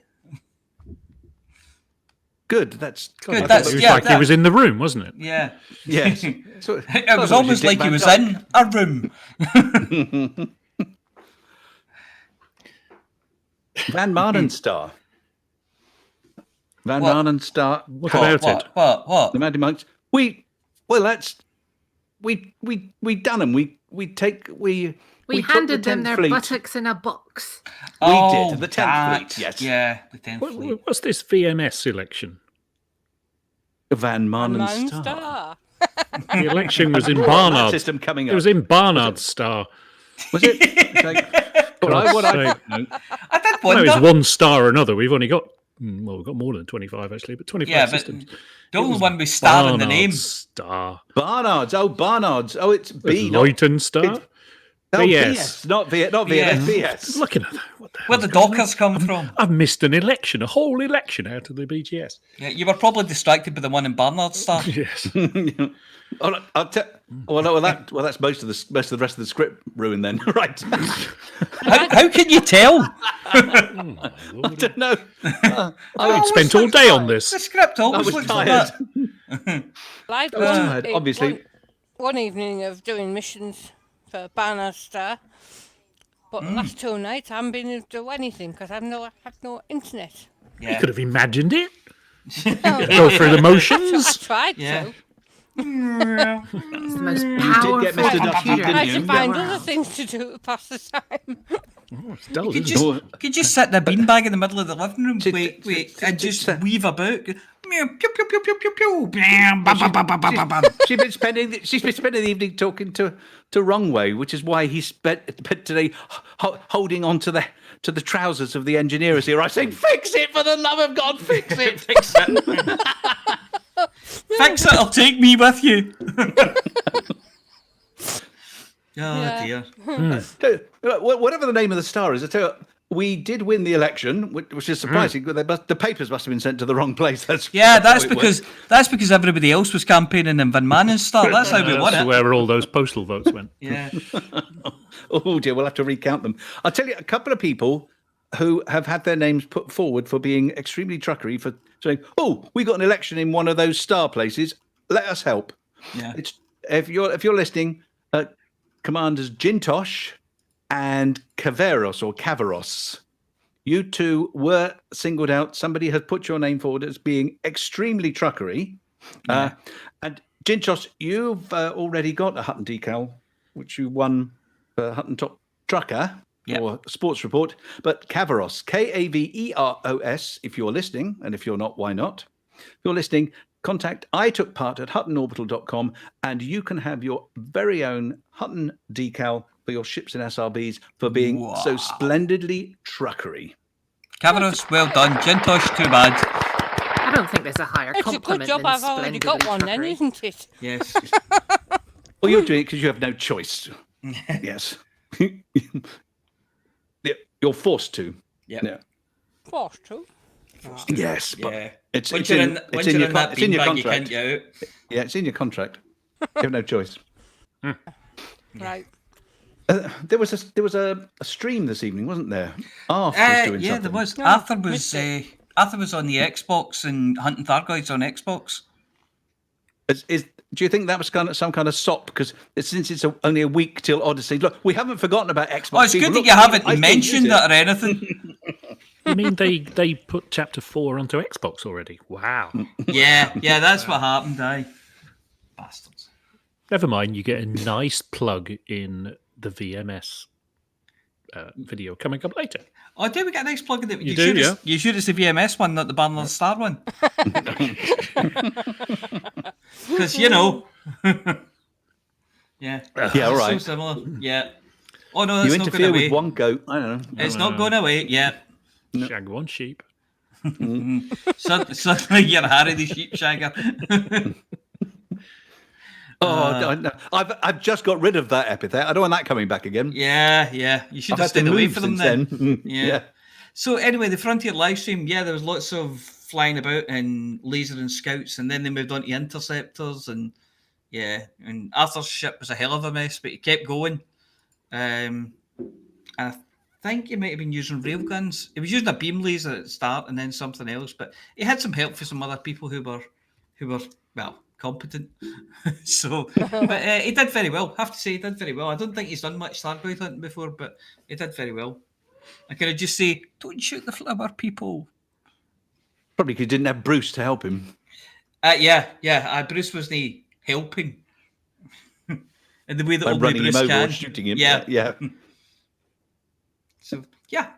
S2: Good. That's
S5: Good,
S8: It
S5: that's-
S8: was
S5: yeah,
S8: like he
S5: that-
S8: was in the room, wasn't it?
S5: Yeah.
S2: Yes. So,
S5: It was almost like he was in a room.
S2: Van Marnenstar. Van
S5: What?
S2: Marnenstar.
S8: What about it?
S5: What?
S2: The Mighty Monks. We done them. We took
S4: We
S2: the
S4: handed them
S2: 10th
S4: their
S2: fleet.
S4: buttocks in a box.
S2: We
S5: Oh,
S2: did the 10th
S5: that.
S2: fleet. Yes.
S5: Yeah, the 10th fleet.
S8: What's this VMS election?
S2: Van Marnenstar.
S7: Star.
S8: The election was in
S2: That
S8: Barnard.
S2: system coming
S8: It
S2: up.
S8: was in Barnard's Star.
S2: Was it? It's like,
S8: God's
S2: what I
S8: sake.
S2: know.
S5: I did
S8: Well,
S5: wonder.
S8: it was one star or another. We've only got, we've got more than 25 actually, but 25
S5: Yeah, but
S8: systems.
S5: the
S8: It
S5: only
S8: was
S5: one with star in the
S8: Barnard's
S5: name.
S8: Star.
S2: Barnard's. Oh, Barnard's. Oh, it's B. not-
S8: Leyton Star.
S2: Oh,
S8: BS.
S2: BS. Not VS.
S5: BS.
S2: BS.
S8: Looking at that. What the
S5: Where
S8: hell's
S5: the
S8: going on?
S5: Dockers come from.
S8: I've missed an election, a whole election out of the BGS.
S5: Yeah, you were probably distracted by the one in Barnard Star.
S8: Yes.
S2: Oh, I'll tell. Well, that's most of the rest of the script ruined then, right?
S5: How can you tell?
S2: I don't know.
S8: I spent all day on this.
S5: The script
S2: I
S5: always
S2: was
S5: looks like
S2: tired.
S5: that.
S7: I'd
S2: I was
S7: one,
S2: tired, obviously.
S7: one evening of doing missions for Banner Star, but the last 2 nights I haven't been able to do anything because I've no internet.
S8: You
S5: Yeah.
S8: could have imagined it. Go through the
S7: I
S8: motions.
S7: tried
S5: Yeah.
S7: to.
S4: It's the most
S2: did
S4: powerful
S2: get Mr. Duffy,
S4: computer.
S2: didn't
S7: I
S2: you?
S7: had to find
S4: Wow.
S7: other things to do to pass the time.
S8: Oh, it's dull,
S5: You
S8: isn't it?
S5: could just sit in a beanbag in the middle of the living room,
S2: Sit-
S5: and just
S2: sit-
S5: weave about. Meow, pew, pew, pew, pew, pew, pew, bam, bam, bam, bam, bam, bam, bam.
S2: She's been spending the evening talking to Wrongway, which is why he spent today holding on to the trousers of the engineers here. I say, fix it for the love of God, fix it.
S5: Fix it. Fix it, I'll take me with you. dear.
S2: Whatever the name of the star is, I tell you, we did win the election, which is surprising. The papers must have been sent to the wrong place. That's
S5: because everybody else was campaigning in Van Manen's star. That's how we won
S8: That's
S5: it.
S8: where all those postal votes went.
S5: Yeah.
S2: Oh dear, we'll have to recount them. I'll tell you, a couple of people who have had their names put forward for being extremely truckery, for saying, "Oh, we got an election in one of those star places. Let us help."
S5: Yeah.
S2: If you're listening, Commanders Jintosh and Cavaros, you two were singled out. Somebody has put your name forward as being extremely truckery.
S5: Yeah.
S2: And Jintosh, you've already got a Hutton decal, which you won for Hutton Top Trucker or Sports Report. But Cavaros, Kaveros, if you're listening, and if you're not, why not? If you're listening, contact itookpart@huttonorbital.com and you can have your very own Hutton decal for your ships and SRBs for being so splendidly truckery.
S5: Cavaros, well done. Jintosh, too bad.
S4: I don't think there's a higher
S7: It's a good
S4: compliment
S7: job
S4: than
S7: I've already got
S4: splendidly
S7: one then,
S4: truckery.
S7: isn't it?
S5: Yes.
S2: Well, you're doing it because you have no choice. Yes. You're forced to.
S5: Yeah.
S7: Forced to.
S2: Yes, but it's
S5: Once
S2: in
S5: you're
S2: your
S5: in that
S2: contract.
S5: you can't get out.
S2: Yeah, it's in your contract. You have no choice.
S7: Right.
S2: There was a stream this evening, wasn't there? Arthur was doing something.
S5: There was. Arthur was on the Xbox and hunting Thargoids on Xbox.
S2: Do you think that was some kind of sop? Because since it's only a week till Odyssey, look, we haven't forgotten about Xbox.
S5: Oh, it's good that you haven't mentioned that or anything.
S8: You mean they put Chapter 4 onto Xbox already? Wow.
S5: Yeah, that's what happened, aye. Bastards.
S8: Never mind, you get a nice plug in the VMS video coming up later.
S5: Oh, do we get a nice plug in it?
S8: You do, yeah.
S5: You sure it's the VMS one, not the Banner Star one? Because, yeah.
S2: Yeah,
S5: It's
S2: all right.
S5: so similar. Yeah. Oh, no, that's
S2: You
S5: not
S2: interfere
S5: going away.
S2: with one goat. I don't know.
S5: It's not going away, yeah.
S8: Shag one sheep.
S5: Suddenly you're Harry the sheep shagger.
S2: No. I've just got rid of that epithet. I don't want that coming back again.
S5: Yeah. You should
S2: I've
S5: have
S2: had to
S5: stayed away
S2: move
S5: from them
S2: since
S5: then.
S2: then.
S5: Yeah. So anyway, the Frontier live stream, there was lots of flying about and laser and scouts, and then they moved on to interceptors, and Arthur's ship was a hell of a mess, but he kept going. I think he might have been using railguns. He was using a beam laser at the start and then something else, but he had some help from some other people who were competent. But he did very well. I have to say, he did very well. I don't think he's done much Thargoid hunting before, but he did very well. I could just say, "Don't shoot the flower, people."
S2: Probably because he didn't have Bruce to help him.
S5: Bruce wasn't helping in the way that
S2: By
S5: only
S2: running
S5: Bruce
S2: him over
S5: can.
S2: or shooting him.
S5: Yeah.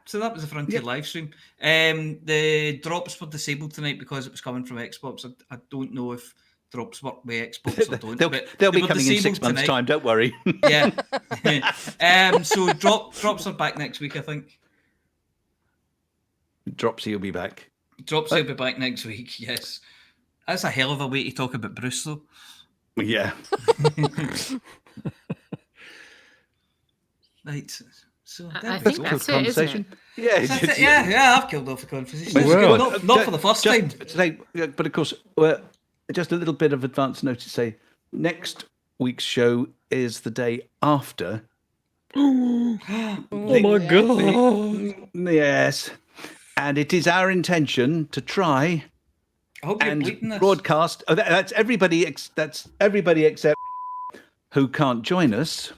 S5: So that was the Frontier live stream. The drops were disabled tonight because it was coming from Xbox. I don't know if drops work with Xbox or don't.
S2: They'll be
S5: were
S2: coming in 6
S5: disabled
S2: months'
S5: tonight.
S2: time. Don't worry.
S5: Yeah. So drops are back next week, I think.
S2: Dropsy will be back.
S5: Dropsy will be back next week. Yes. That's a hell of a way to talk about Bruce, though.
S2: Yeah.
S5: Right. So
S4: I think that's it, isn't it?
S2: Yeah,
S5: yeah, I've killed off the conversation.
S2: Well,
S5: Not for the first time.
S2: But of course, just a little bit of advance notice. Say next week's show is the day after.
S8: Oh my god!
S2: Yes, and it is our intention to try
S5: I hope you're bleeping
S2: and
S5: this.
S2: broadcast. That's everybody. That's everybody except who can't join us.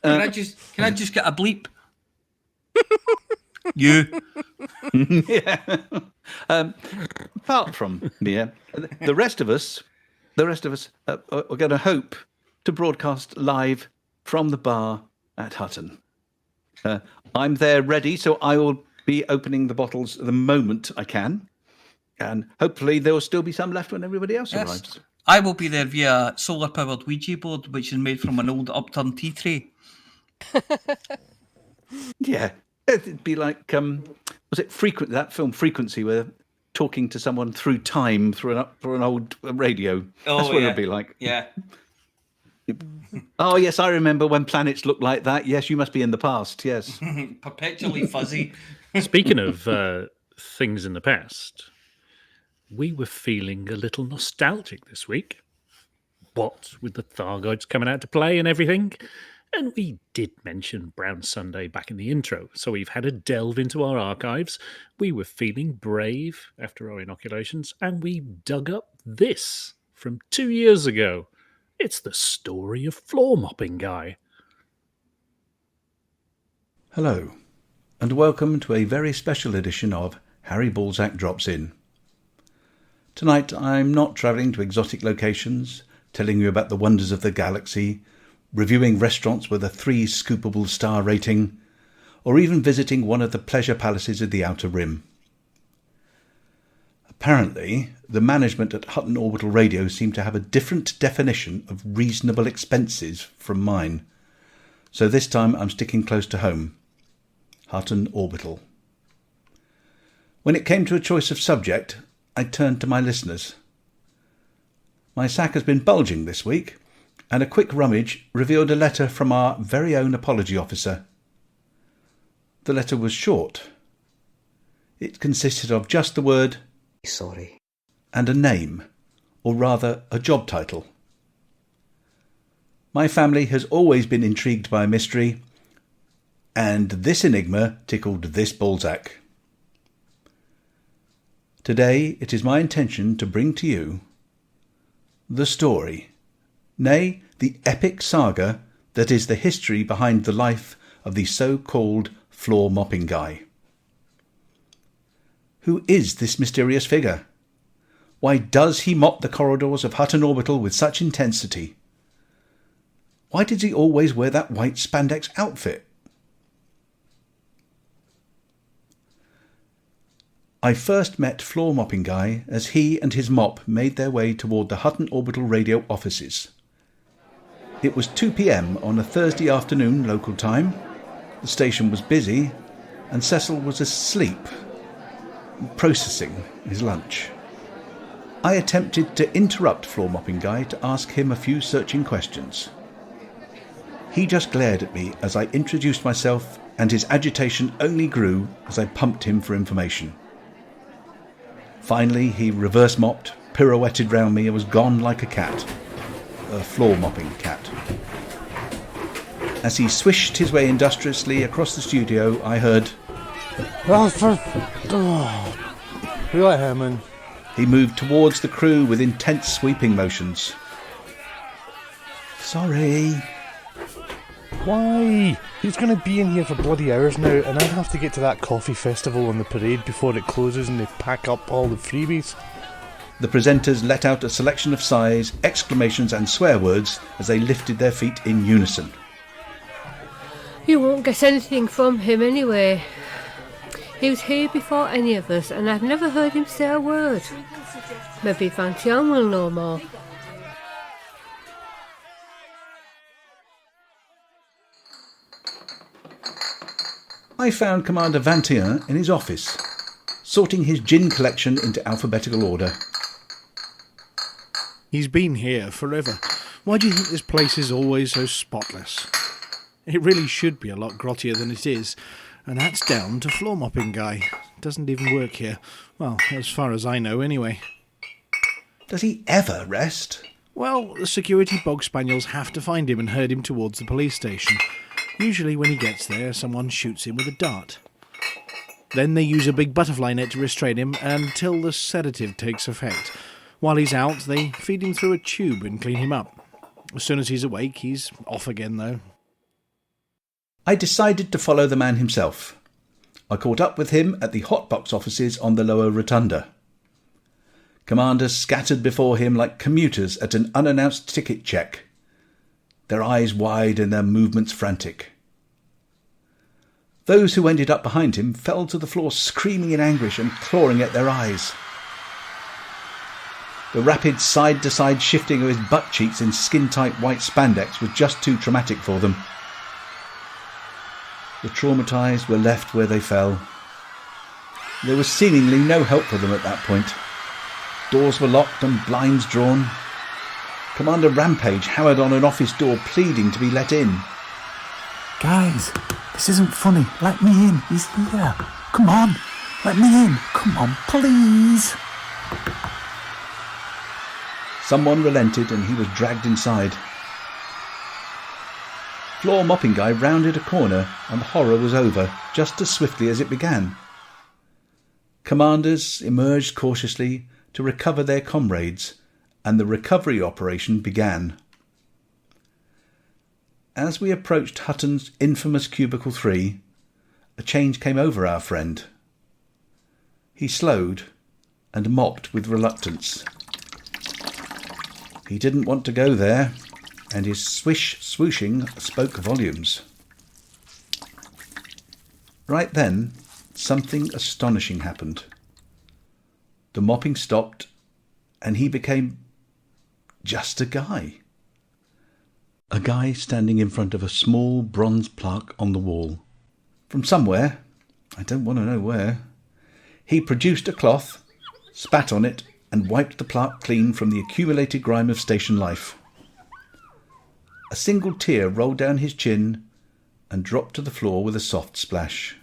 S5: Can I just get a bleep? You.
S2: Yeah. Apart from the rest of us are going to hope to broadcast live from the bar at Hutton. I'm there ready, so I will be opening the bottles the moment I can, and hopefully there will still be some left when everybody else arrives.
S5: I will be there via solar-powered Ouija board, which is made from an old upturned tea tray.
S2: Yeah, it'd be like was it that film Frequency, where they're talking to someone through time through an old radio? That's what it'd be like.
S5: Yeah.
S2: Oh, yes, I remember when planets looked like that. Yes, you must be in the past, yes.
S5: Perpetually fuzzy.
S8: Speaking of things in the past, we were feeling a little nostalgic this week. What with the Thargoids coming out to play and everything. And we did mention Brown Sunday back in the intro, so we've had a delve into our archives. We were feeling brave after our inoculations, and we dug up this from 2 years ago. It's the story of Floor Mopping Guy.
S2: Hello, and welcome to a very special edition of Harry Balzac Drops In. Tonight I'm not travelling to exotic locations, telling you about the wonders of the galaxy, reviewing restaurants with a 3-scoopable star rating, or even visiting one of the pleasure palaces of the Outer Rim. Apparently, the management at Hutton Orbital Radio seem to have a different definition of reasonable expenses from mine, so this time I'm sticking close to home. Hutton Orbital. When it came to a choice of subject, I turned to my listeners. My sack has been bulging this week, and a quick rummage revealed a letter from our very own apology officer. The letter was short. It consisted of just the word "sorry" and a name, or rather a job title. My family has always been intrigued by a mystery, and this enigma tickled this Balzac. Today it is my intention to bring to you the story, nay, the epic saga that is the history behind the life of the so-called Floor Mopping Guy. Who is this mysterious figure? Why does he mop the corridors of Hutton Orbital with such intensity? Why did he always wear that white spandex outfit? I first met Floor Mopping Guy as he and his mop made their way toward the Hutton Orbital Radio offices. It was 2 p.m. on a Thursday afternoon local time. The station was busy and Cecil was asleep, processing his lunch. I attempted to interrupt Floor Mopping Guy to ask him a few searching questions. He just glared at me as I introduced myself, and his agitation only grew as I pumped him for information. Finally, he reverse mopped, pirouetted round me and was gone like a cat. A floor mopping cat. As he swished his way industriously across the studio, I heard,
S3: Right, Herman.
S2: He moved towards the crew with intense sweeping motions. Sorry.
S3: Why? He's going to be in here for bloody hours now, and I have to get to that coffee festival on the parade before it closes and they pack up all the freebies.
S2: The presenters let out a selection of sighs, exclamations and swear words as they lifted their feet in unison.
S7: You won't get anything from him anyway. He was here before any of us, and I've never heard him say a word. Maybe Vantian will know more.
S2: I found Commander Vantian in his office, sorting his gin collection into alphabetical order.
S3: He's been here forever. Why do you think this place is always so spotless? It really should be a lot grottier than it is, and that's down to Floor Mopping Guy. Doesn't even work here. Well, as far as I know anyway.
S2: Does he ever rest?
S3: Well, the security bog spaniels have to find him and herd him towards the police station. Usually when he gets there, someone shoots him with a dart. Then they use a big butterfly net to restrain him until the sedative takes effect. While he's out, they feed him through a tube and clean him up. As soon as he's awake, he's off again, though.
S2: I decided to follow the man himself. I caught up with him at the hotbox offices on the lower rotunda. Commanders scattered before him like commuters at an unannounced ticket check, their eyes wide and their movements frantic. Those who ended up behind him fell to the floor screaming in anguish and clawing at their eyes. The rapid side-to-side shifting of his butt cheeks in skin-tight white spandex was just too traumatic for them. The traumatised were left where they fell. There was seemingly no help for them at that point. Doors were locked and blinds drawn. Commander Rampage hammered on an office door pleading to be let in.
S14: Guys, this isn't funny. Let me in. He's here. Come on. Let me in. Come on, please.
S2: Someone relented and he was dragged inside. Floor mopping guy rounded a corner and the horror was over just as swiftly as it began. Commanders emerged cautiously to recover their comrades, and the recovery operation began. As we approached Hutton's infamous Cubicle 3, a change came over our friend. He slowed and mopped with reluctance. He didn't want to go there, and his swooshing spoke volumes. Right then, something astonishing happened. The mopping stopped, and he became just a guy. A guy standing in front of a small bronze plaque on the wall. From somewhere, I don't want to know where, he produced a cloth, spat on it, and wiped the plaque clean from the accumulated grime of station life. A single tear rolled down his chin and dropped to the floor with a soft splash.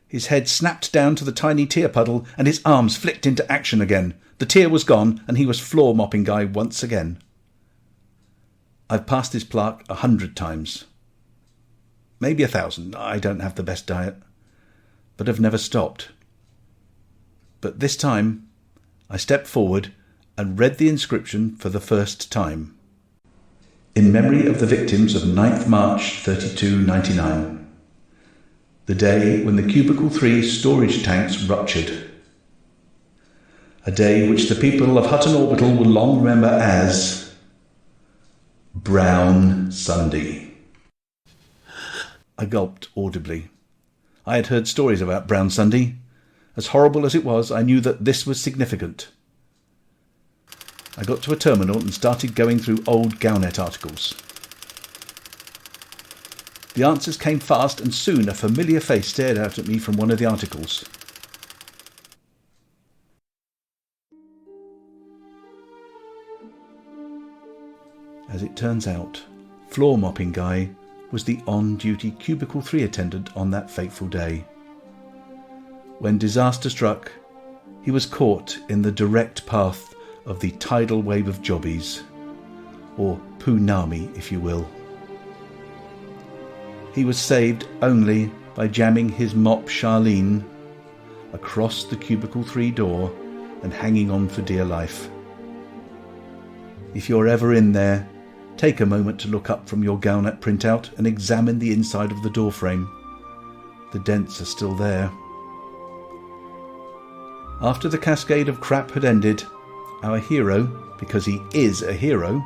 S2: His head snapped down to the tiny tear puddle and his arms flicked into action again. The tear was gone and he was floor mopping guy once again. I've passed his plaque 100 times. Maybe 1,000. I don't have the best diet. But I've never stopped. But this time I stepped forward and read the inscription for the first time. In memory of the victims of 9th March 3299. The day when the Cubicle 3 storage tanks ruptured. A day which the people of Hutton Orbital will long remember as Brown Sunday. I gulped audibly. I had heard stories about Brown Sunday. As horrible as it was, I knew that this was significant. I got to a terminal and started going through old Galnet articles. The answers came fast, and soon a familiar face stared out at me from one of the articles. As it turns out, floor mopping guy was the on-duty Cubicle 3 attendant on that fateful day. When disaster struck, he was caught in the direct path of the tidal wave of jobbies, or Poonami if you will. He was saved only by jamming his mop Charlene across the Cubicle 3 door and hanging on for dear life. If you're ever in there, take a moment to look up from your Galnet printout and examine the inside of the door frame. The dents are still there. After the cascade of crap had ended, our hero, because he is a hero,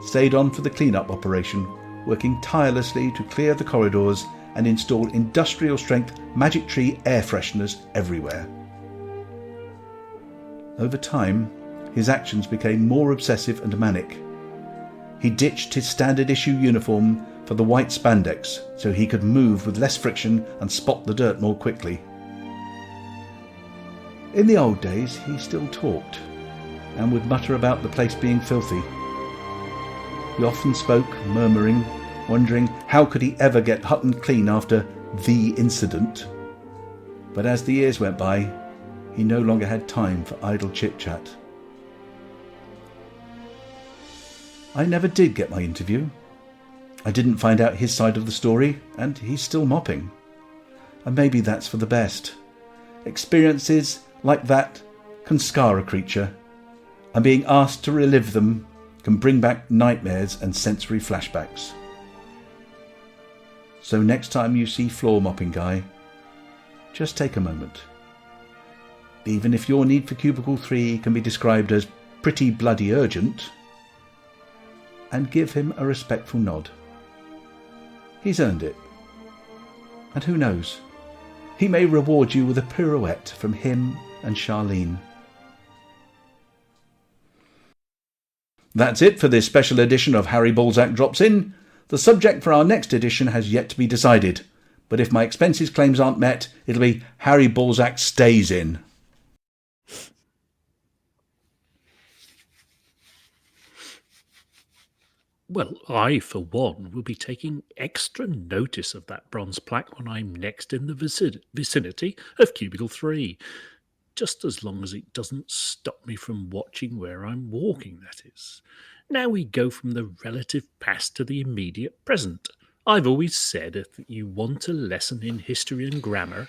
S2: stayed on for the clean-up operation, working tirelessly to clear the corridors and install industrial-strength Magic Tree air fresheners everywhere. Over time, his actions became more obsessive and manic. He ditched his standard-issue uniform for the white spandex so he could move with less friction and spot the dirt more quickly. In the old days, he still talked and would mutter about the place being filthy. He often spoke, murmuring, wondering how could he ever get Hutton clean after the incident. But as the years went by, he no longer had time for idle chit-chat. I never did get my interview. I didn't find out his side of the story, and he's still mopping. And maybe that's for the best. Experiences like that can scar a creature, and being asked to relive them can bring back nightmares and sensory flashbacks. So next time you see floor mopping guy, just take a moment. Even if your need for Cubicle 3 can be described as pretty bloody urgent, and give him a respectful nod. He's earned it. And who knows, he may reward you with a pirouette from him and Charlene. That's it for this special edition of Harry Balzac Drops In. The subject for our next edition has yet to be decided, but if my expenses claims aren't met, it'll be Harry Balzac Stays In.
S8: Well, I, for one, will be taking extra notice of that bronze plaque when I'm next in the vicinity of Cubicle 3. Just as long as it doesn't stop me from watching where I'm walking, that is. Now we go from the relative past to the immediate present. I've always said if you want a lesson in history and grammar,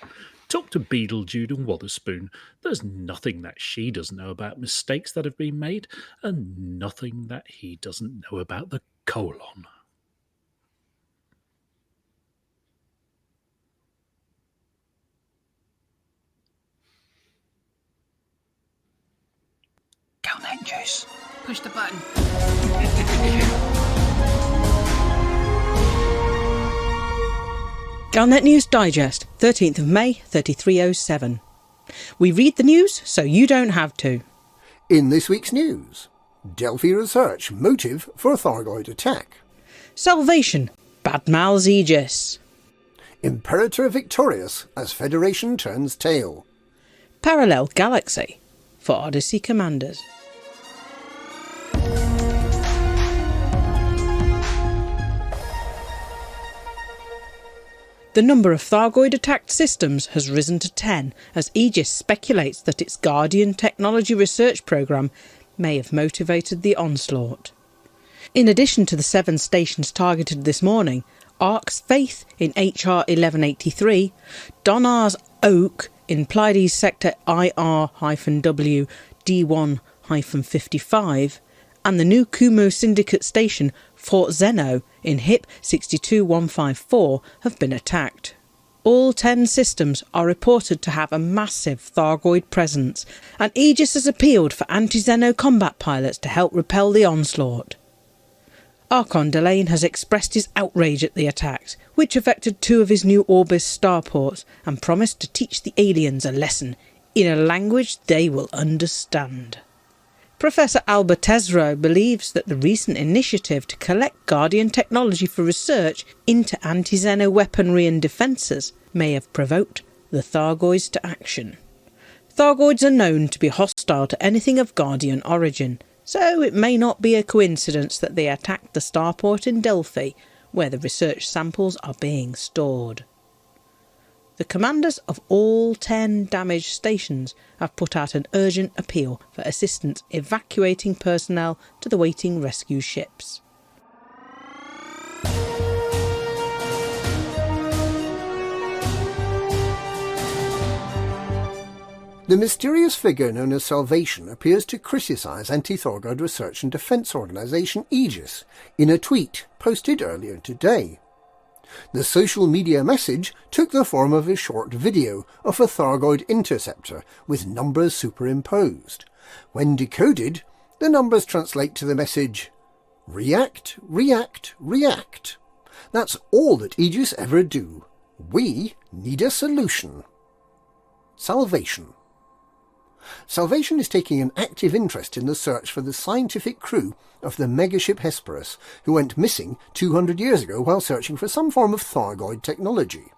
S8: talk to Beetlejude and Wotherspoon. There's nothing that she doesn't know about mistakes that have been made, and nothing that he doesn't know about the colon.
S5: Galnet juice.
S4: Push the button.
S15: Galnet News Digest, 13th of May, 3307. We read the news so you don't have to.
S16: In this week's news, Delphi research motive for a Thargoid attack.
S15: Salvation, bad mouths Aegis.
S16: Imperator victorious as Federation turns tail.
S15: Parallel galaxy, for Odyssey commanders. The number of Thargoid-attacked systems has risen to 10 as Aegis speculates that its Guardian technology research programme may have motivated the onslaught. In addition to the 7 stations targeted this morning, Ark's Faith in HR 1183, Donar's Oak in Pleiades Sector IR-W D1-55, and the new Kumo Syndicate station Fort Zeno in HIP 62154 have been attacked. All 10 systems are reported to have a massive Thargoid presence, and Aegis has appealed for anti-Zeno combat pilots to help repel the onslaught. Archon Delane has expressed his outrage at the attacks, which affected 2 of his new Orbis starports, and promised to teach the aliens a lesson in a language they will understand. Professor Albert Tesreau believes that the recent initiative to collect Guardian technology for research into anti-Zeno weaponry and defences may have provoked the Thargoids to action. Thargoids are known to be hostile to anything of Guardian origin, so it may not be a coincidence that they attacked the starport in Delphi, where the research samples are being stored. The commanders of all 10 damaged stations have put out an urgent appeal for assistance evacuating personnel to the waiting rescue ships.
S16: The mysterious figure known as Salvation appears to criticise anti-Thargoid research and defence organisation Aegis in a tweet posted earlier today. The social media message took the form of a short video of a Thargoid interceptor with numbers superimposed. When decoded, the numbers translate to the message, "React, react, react." That's all that Aegis ever do. We need a solution. Salvation. Salvation is taking an active interest in the search for the scientific crew of the megaship Hesperus, who went missing 200 years ago while searching for some form of Thargoid technology.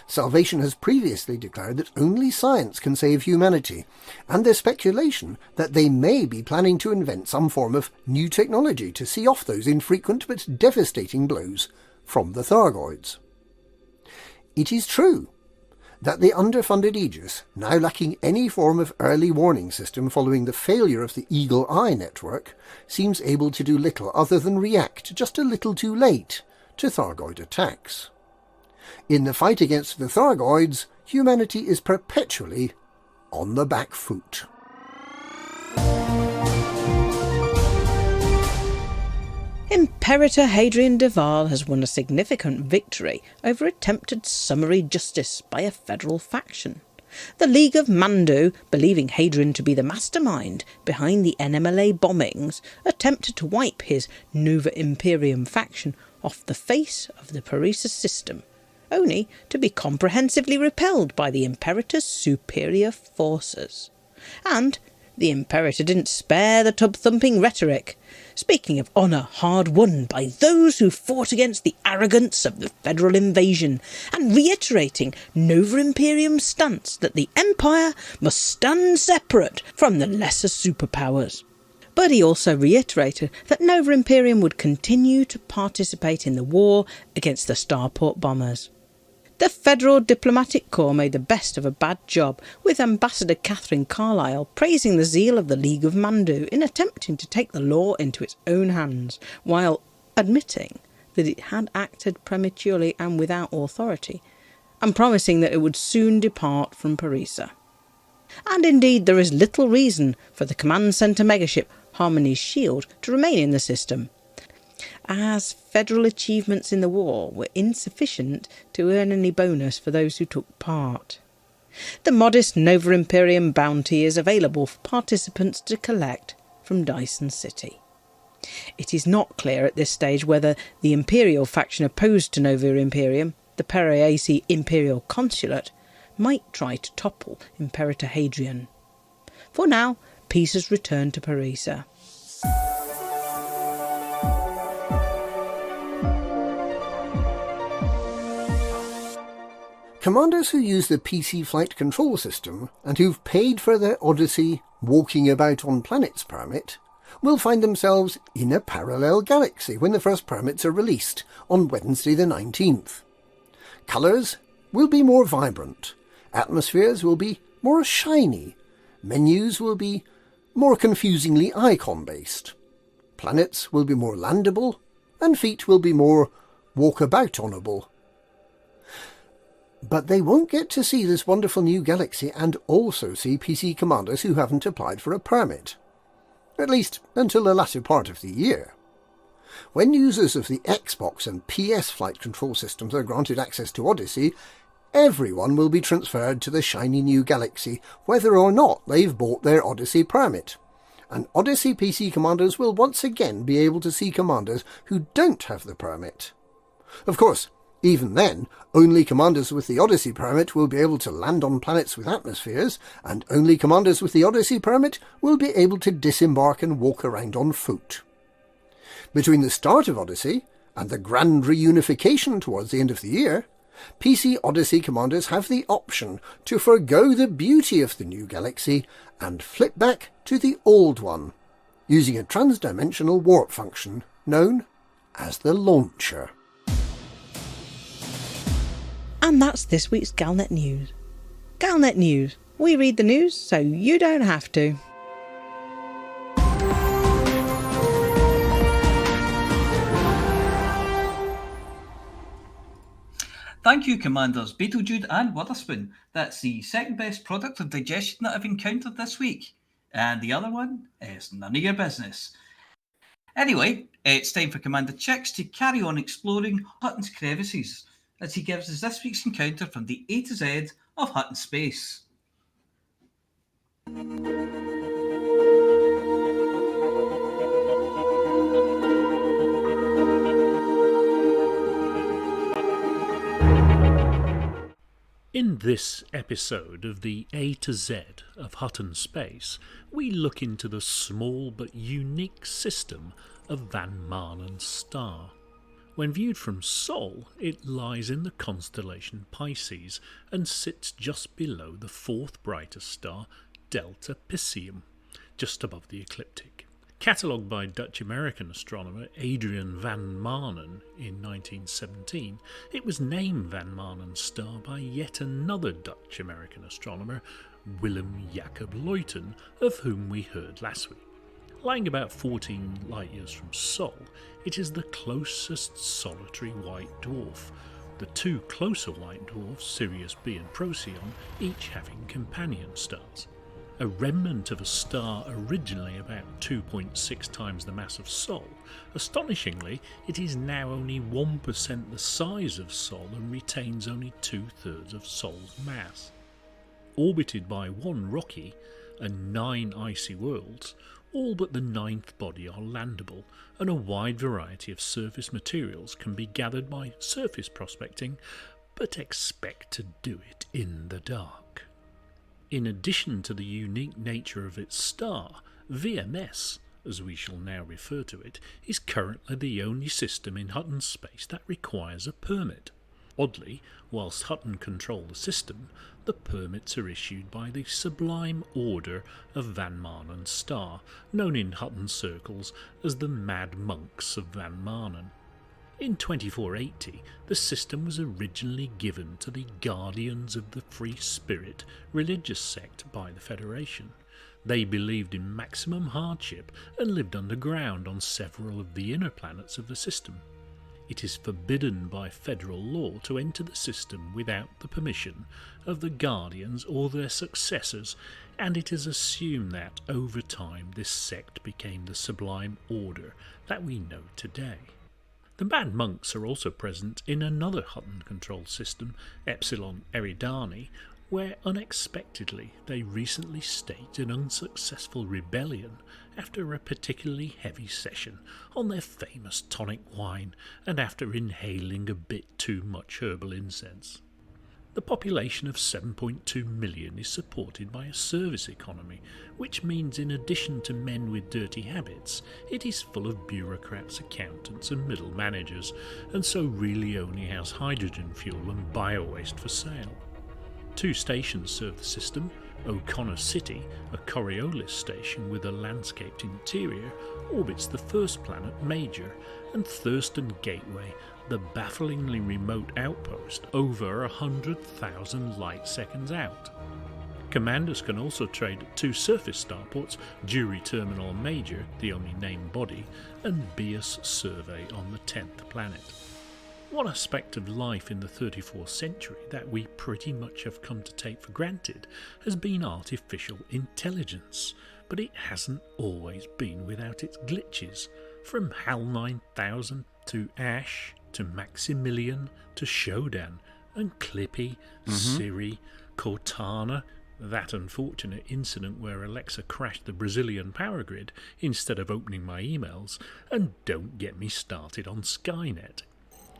S16: Salvation has previously declared that only science can save humanity, and there's speculation that they may be planning to invent some form of new technology to see off those infrequent but devastating blows from the Thargoids. It is true that the underfunded Aegis, now lacking any form of early warning system following the failure of the Eagle Eye network, seems able to do little other than react just a little too late to Thargoid attacks. In the fight against the Thargoids, humanity is perpetually on the back foot.
S15: Imperator Hadrian Duval has won a significant victory over attempted summary justice by a federal faction. The League of Mandu, believing Hadrian to be the mastermind behind the NMLA bombings, attempted to wipe his Nova Imperium faction off the face of the Paresis system, only to be comprehensively repelled by the Imperator's superior forces. And the Imperator didn't spare the tub-thumping rhetoric, speaking of honour hard won by those who fought against the arrogance of the federal invasion, and reiterating Nova Imperium's stance that the Empire must stand separate from the lesser superpowers. But he also reiterated that Nova Imperium would continue to participate in the war against the starport bombers. The Federal Diplomatic Corps made the best of a bad job, with Ambassador Catherine Carlyle praising the zeal of the League of Mandu in attempting to take the law into its own hands, while admitting that it had acted prematurely and without authority, and promising that it would soon depart from Parisa. And indeed there is little reason for the Command Centre megaship Harmony's Shield to remain in the system, as federal achievements in the war were insufficient to earn any bonus for those who took part. The modest Nova Imperium bounty is available for participants to collect from Dyson City. It is not clear at this stage whether the Imperial faction opposed to Nova Imperium, the Periaci Imperial Consulate, might try to topple Imperator Hadrian. For now, peace has returned to Parisa.
S16: Commanders who use the PC Flight Control System and who've paid for their Odyssey Walking About on Planets permit will find themselves in a parallel galaxy when the first permits are released on Wednesday the 19th. Colours will be more vibrant, atmospheres will be more shiny, menus will be more confusingly icon-based, planets will be more landable, and feet will be more walkabout-onable. But they won't get to see this wonderful new galaxy and also see PC commanders who haven't applied for a permit. At least until the latter part of the year. When users of the Xbox and PS flight control systems are granted access to Odyssey, everyone will be transferred to the shiny new galaxy, whether or not they've bought their Odyssey permit. And Odyssey PC commanders will once again be able to see commanders who don't have the permit. Of course, even then, only commanders with the Odyssey permit will be able to land on planets with atmospheres, and only commanders with the Odyssey permit will be able to disembark and walk around on foot. Between the start of Odyssey and the grand reunification towards the end of the year, PC Odyssey commanders have the option to forgo the beauty of the new galaxy and flip back to the old one, using a transdimensional warp function known as the Launcher.
S15: And that's this week's Galnet News. Galnet News. We read the news so you don't have to.
S5: Thank you, Commanders Beetlejude and Witherspoon. That's the second best product of digestion that I've encountered this week. And the other one is none of your business. Anyway, it's time for Commander Chicks to carry on exploring Hutton's crevices, as he gives us this week's encounter from the A to Z of Hutton Space.
S8: In this episode of the A to Z of Hutton Space, we look into the small but unique system of Van Maanen's star. When viewed from Sol, it lies in the constellation Pisces and sits just below the fourth brightest star, Delta Piscium, just above the ecliptic. Catalogued by Dutch-American astronomer Adrian van Maanen in 1917, it was named Van Maanen's star by yet another Dutch-American astronomer, Willem Jacob Leuten, of whom we heard last week. Lying about 14 light-years from Sol, it is the closest solitary white dwarf, the two closer white dwarfs, Sirius B and Procyon, each having companion stars. A remnant of a star originally about 2.6 times the mass of Sol, astonishingly, it is now only 1% the size of Sol and retains only 2/3 of Sol's mass. Orbited by one rocky and 9 icy worlds, all but the 9th body are landable, and a wide variety of surface materials can be gathered by surface prospecting, but expect to do it in the dark. In addition to the unique nature of its star, VMS, as we shall now refer to it, is currently the only system in Hutton Space that requires a permit. Oddly, whilst Hutton control the system, the permits are issued by the Sublime Order of Van Maanen Star, known in Hutton circles as the Mad Monks of Van Maanen. In 2480, the system was originally given to the Guardians of the Free Spirit religious sect by the Federation. They believed in maximum hardship and lived underground on several of the inner planets of the system. It is forbidden by federal law to enter the system without the permission of the Guardians or their successors, and it is assumed that over time this sect became the Sublime Order that we know today. The Mad Monks are also present in another Hutton-controlled system, Epsilon Eridani, where unexpectedly they recently staged an unsuccessful rebellion after a particularly heavy session on their famous tonic wine and after inhaling a bit too much herbal incense. The population of 7.2 million is supported by a service economy, which means in addition to men with dirty habits, it is full of bureaucrats, accountants and middle managers, and so really only has hydrogen fuel and bio-waste for sale. 2 stations serve the system: O'Connor City, a Coriolis station with a landscaped interior, orbits the first planet Major, and Thurston Gateway, the bafflingly remote outpost over 100,000 light seconds out. Commanders can also trade at 2 surface starports, Jury Terminal Major, the only named body, and Bias Survey on the 10th planet. One aspect of life in the 34th century that we pretty much have come to take for granted has been artificial intelligence, but it hasn't always been without its glitches. From HAL 9000 to Ash to Maximilian to Shodan and Clippy, Siri, Cortana, that unfortunate incident where Alexa crashed the Brazilian power grid instead of opening my emails, and don't get me started on Skynet.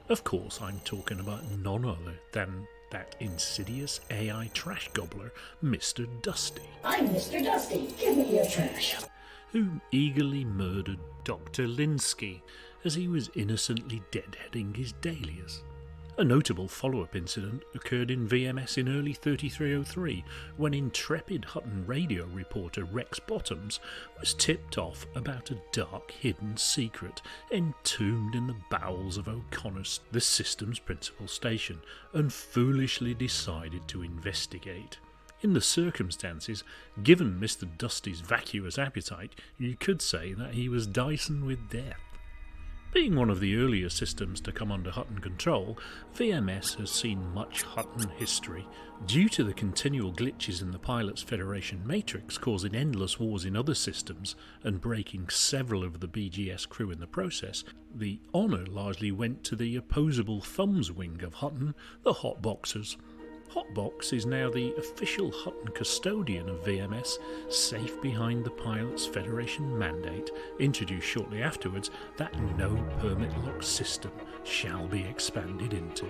S8: Of course, I'm talking about none other than that insidious AI trash gobbler, Mr. Dusty.
S9: I'm Mr. Dusty. Give me your trash.
S8: Who eagerly murdered Dr. Linsky as he was innocently deadheading his dahlias. A notable follow-up incident occurred in VMS in early 3303 when intrepid Hutton Radio reporter Rex Bottoms was tipped off about a dark hidden secret entombed in the bowels of O'Connor, the system's principal station, and foolishly decided to investigate. In the circumstances, given Mr. Dusty's vacuous appetite, you could say that he was Dyson with death. Being one of the earlier systems to come under Hutton control, VMS has seen much Hutton history. Due to the continual glitches in the Pilots Federation matrix causing endless wars in other systems and breaking several of the BGS crew in the process, the honour largely went to the opposable thumbs wing of Hutton, the Hotboxers. Hotbox is now the official Hutton custodian of VMS, safe behind the Pilots Federation mandate, introduced shortly afterwards, that no permit lock system shall be expanded into.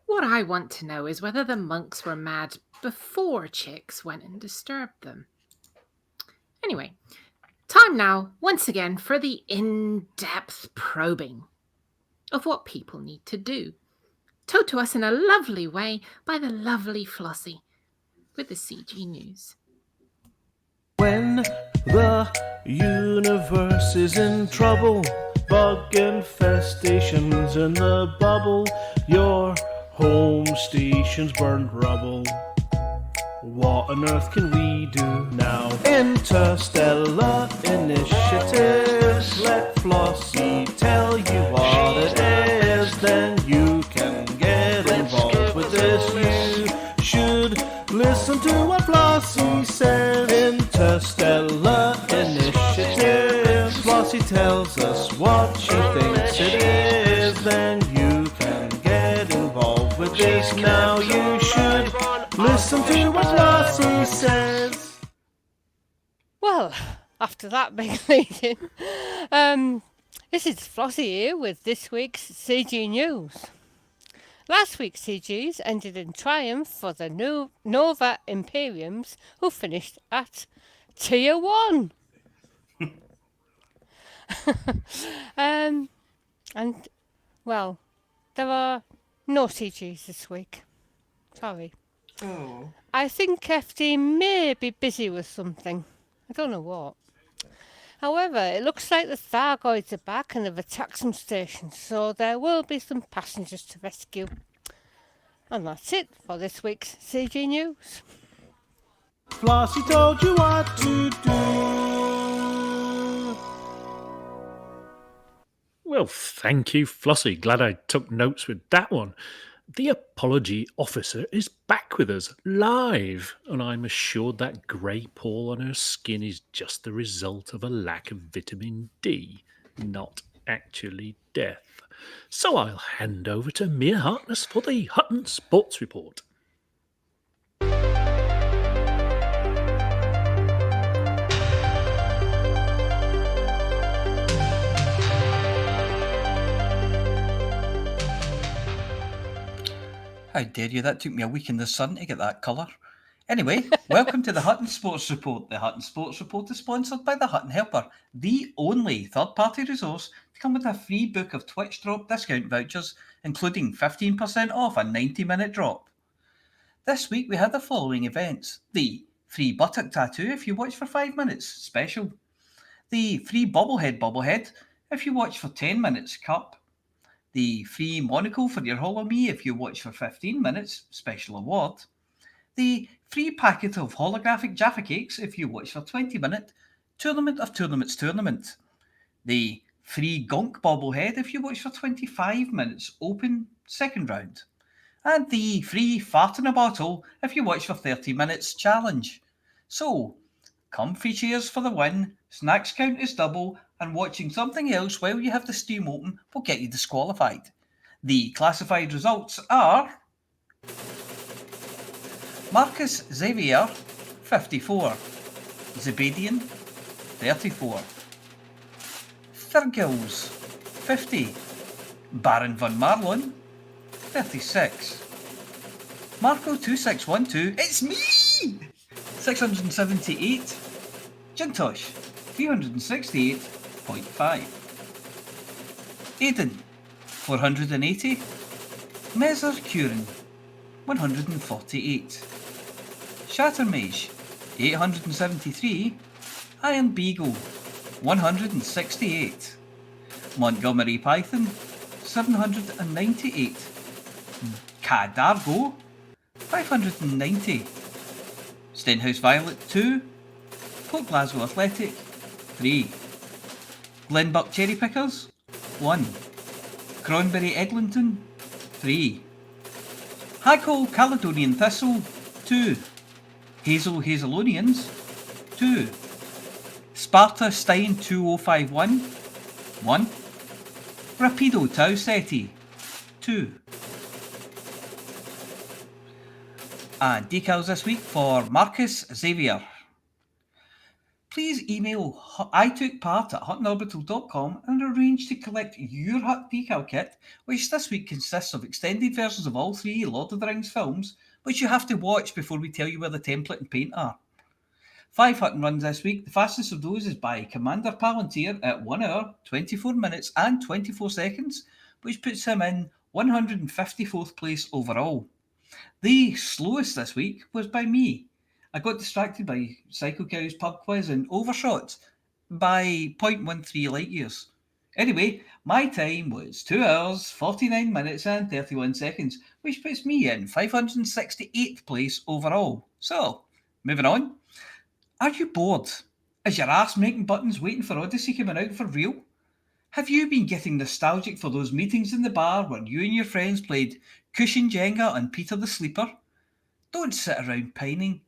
S4: What I want to know is whether the monks were mad before chicks went and disturbed them. Anyway, time now, once again, for the in-depth probing of what people need to do. Told to us in a lovely way by the lovely Flossy with the CG News.
S17: When the universe is in trouble, bug infestations in the bubble, your home station's burned rubble. What on earth can we do now? Interstellar initiatives. Let Flossy tell you what it is. Then you can get involved with this. You should listen to what Flossy says. Interstellar initiatives. Flossy tells us what she thinks it is. Then you can get involved with this. Now you should listen to what Flossy says.
S7: Well, after that big lead-in, this is Flossy here with this week's CG News. Last week's CGs ended in triumph for the Nova Imperiums, who finished at Tier 1. And, well, there are no CGs this week. Sorry.
S5: Oh.
S7: I think FD may be busy with something. I don't know what. However, it looks like the Thargoids are back and have attacked some stations, so there will be some passengers to rescue. And that's it for this week's CG News.
S17: Flossy told you what to do.
S8: Well, thank you, Flossy. Glad I took notes with that one. The apology officer is back with us live, and I'm assured that grey pall on her skin is just the result of a lack of vitamin D, not actually death. So I'll hand over to Mia Harkness for the Hutton Sports Report.
S5: How dare you? That took me a week in the sun to get that colour. Anyway, welcome to the Hutton Sports Report. The Hutton Sports Report is sponsored by the Hutton Helper, the only third-party resource to come with a free book of Twitch drop discount vouchers, including 15% off a 90-minute drop. This week we had the following events: the free buttock tattoo if you watch for 5 minutes, special; the free bobblehead if you watch for 10 minutes, cup; the free monocle for your Hollow Me if you watch for 15 minutes, special award; the free packet of holographic Jaffa cakes if you watch for 20-minute, Tournament of Tournaments tournament; the free Gonk bobblehead if you watch for 25 minutes, open, second round; and the free fart in a bottle if you watch for 30 minutes, challenge. So, comfy chairs for the win, snacks count as double, and watching something else while you have the stream open will get you disqualified. The classified results are: Marcus Xavier, 54; Zebedian, 34; Thargoids, 50; Baron von Marlon, 36; Marco 2612, it's me! 678; Jintosh, 368.5; Aiden, 480; Mezer Curin, 148; Shattermage, 873; Iron Beagle, 168; Montgomery Python, 798; Cadargo, 590; Stenhouse Violet, 2; Port Glasgow Athletic, 3; Glenbuck Cherry Pickers, 1; Cronbury Eglinton, 3; Hackle Caledonian Thistle, 2; Hazel Hazelonians, 2; Sparta Stein 2051, 1; Rapido Tau Seti, 2. And decals this week for Marcus Xavier. Please email itookpart@huttonorbital.com and arrange to collect your Hut decal kit, which this week consists of extended versions of all 3 Lord of the Rings films, which you have to watch before we tell you where the template and paint are. 5 Hutton runs this week. The fastest of those is by Commander Palantir at 1 hour, 24 minutes and 24 seconds, which puts him in 154th place overall. The slowest this week was by me. I got distracted by Psycho Cow's pub quiz and overshot by 0.13 light years. Anyway, my time was 2 hours, 49 minutes and 31 seconds, which puts me in 568th place overall. So, moving on. Are you bored? Is your arse making buttons waiting for Odyssey coming out for real? Have you been getting nostalgic for those meetings in the bar where you and your friends played Cushion Jenga and Peter the Sleeper? Don't sit around pining.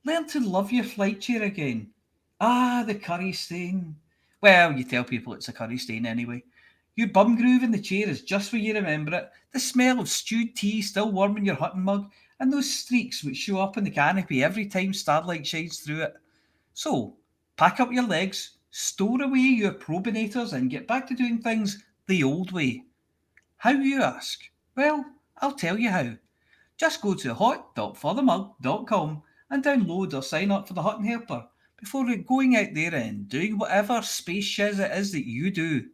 S5: Learn to love your flight chair again. Ah, the curry stain. Well, you tell people it's a curry stain anyway. Your bum groove in the chair is just where you remember it. The smell of stewed tea still warm in your Hutton mug, and those streaks which show up in the canopy every time starlight shines through it. So, pack up your legs, store away your probinators, and get back to doing things the old way. How, you ask? Well, I'll tell you how. Just go to hot.forthemug.com and download or sign up for the Hutton Helper before going out there and doing whatever space shiz it is that you do.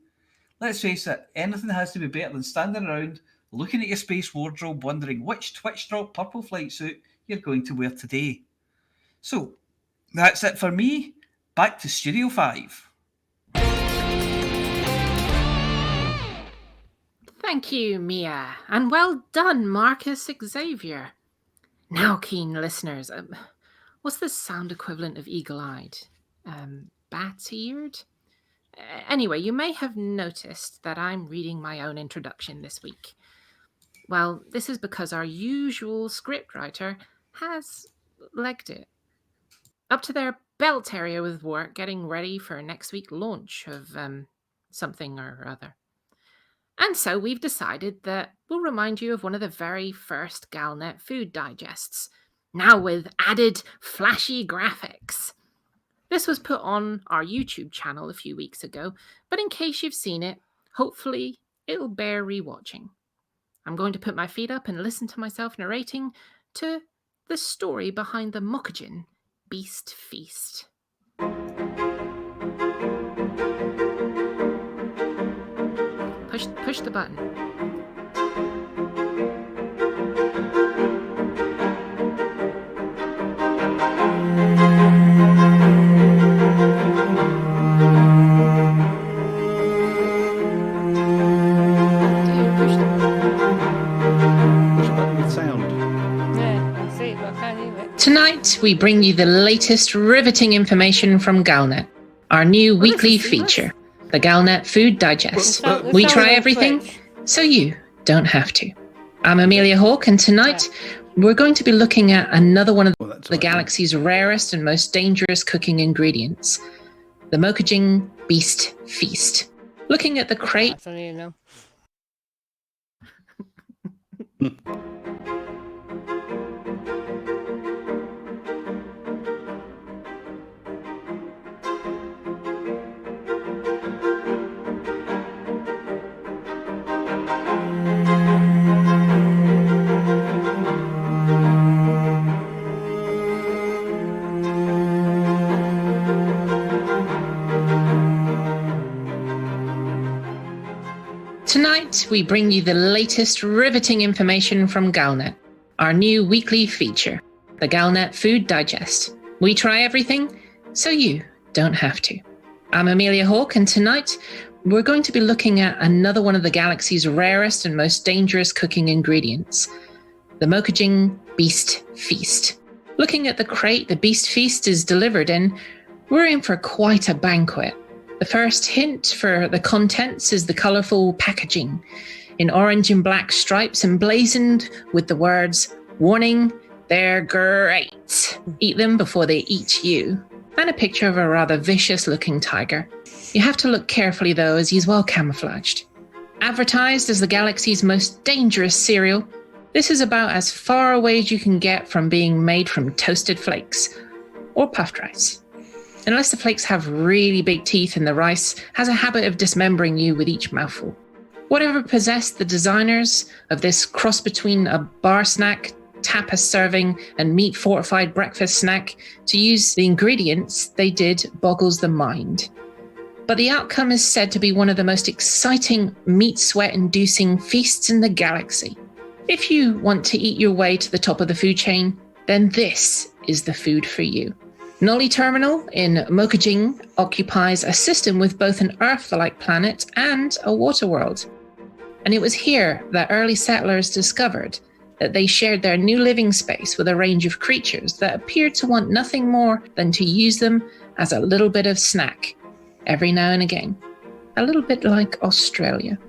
S5: Let's face it, anything has to be better than standing around looking at your space wardrobe wondering which Twitch drop purple flight suit you're going to wear today. So, that's it for me. Back to Studio 5.
S4: Thank you, Mia, and well done, Marcus Xavier. Now, keen listeners, what's the sound equivalent of eagle-eyed? Bat-eared? Anyway, you may have noticed that I'm reading my own introduction this week. Well, this is because our usual scriptwriter has legged it. Up to their belt area with work, getting ready for next week's launch of something or other. And so we've decided that we'll remind you of one of the very first Galnet food digests, now with added flashy graphics. This was put on our YouTube channel a few weeks ago, but in case you've seen it, hopefully it'll bear rewatching. I'm going to put my feet up and listen to myself narrating to the story behind the Mokajin Beast Feast. Push the button.
S2: Push the button with sound.
S7: Yeah, I see, but I can't hear it.
S4: Tonight, we bring you the latest riveting information from Galnet, our new weekly feature, the Galnet Food Digest. We try everything, so you don't have to. I'm Amelia Hawke, and tonight we're going to be looking at another one of the galaxy's rarest and most dangerous cooking ingredients, the Mokajin Beast Feast. Looking at the crate...
S7: That's only you know.
S4: Tonight, we bring you the latest riveting information from Galnet, our new weekly feature, the Galnet Food Digest. We try everything, so you don't have to. I'm Amelia Hawke, and tonight we're going to be looking at another one of the galaxy's rarest and most dangerous cooking ingredients, the Mokajin Beast Feast. Looking at the crate the Beast Feast is delivered in, we're in for quite a banquet. The first hint for the contents is the colourful packaging in orange and black stripes emblazoned with the words, "Warning, they're great. Eat them before they eat you," and a picture of a rather vicious-looking tiger. You have to look carefully, though, as he's well camouflaged. Advertised as the galaxy's most dangerous cereal, this is about as far away as you can get from being made from toasted flakes or puffed rice. Unless the flakes have really big teeth and the rice has a habit of dismembering you with each mouthful. Whatever possessed the designers of this cross between a bar snack, tapas serving, and meat-fortified breakfast snack to use the ingredients they did boggles the mind. But the outcome is said to be one of the most exciting meat-sweat-inducing feasts in the galaxy. If you want to eat your way to the top of the food chain, then this is the food for you. Noli Terminal in Mokajin occupies a system with both an Earth-like planet and a water world. And it was here that early settlers discovered that they shared their new living space with a range of creatures that appeared to want nothing more than to use them as a little bit of snack every now and again. A little bit like Australia.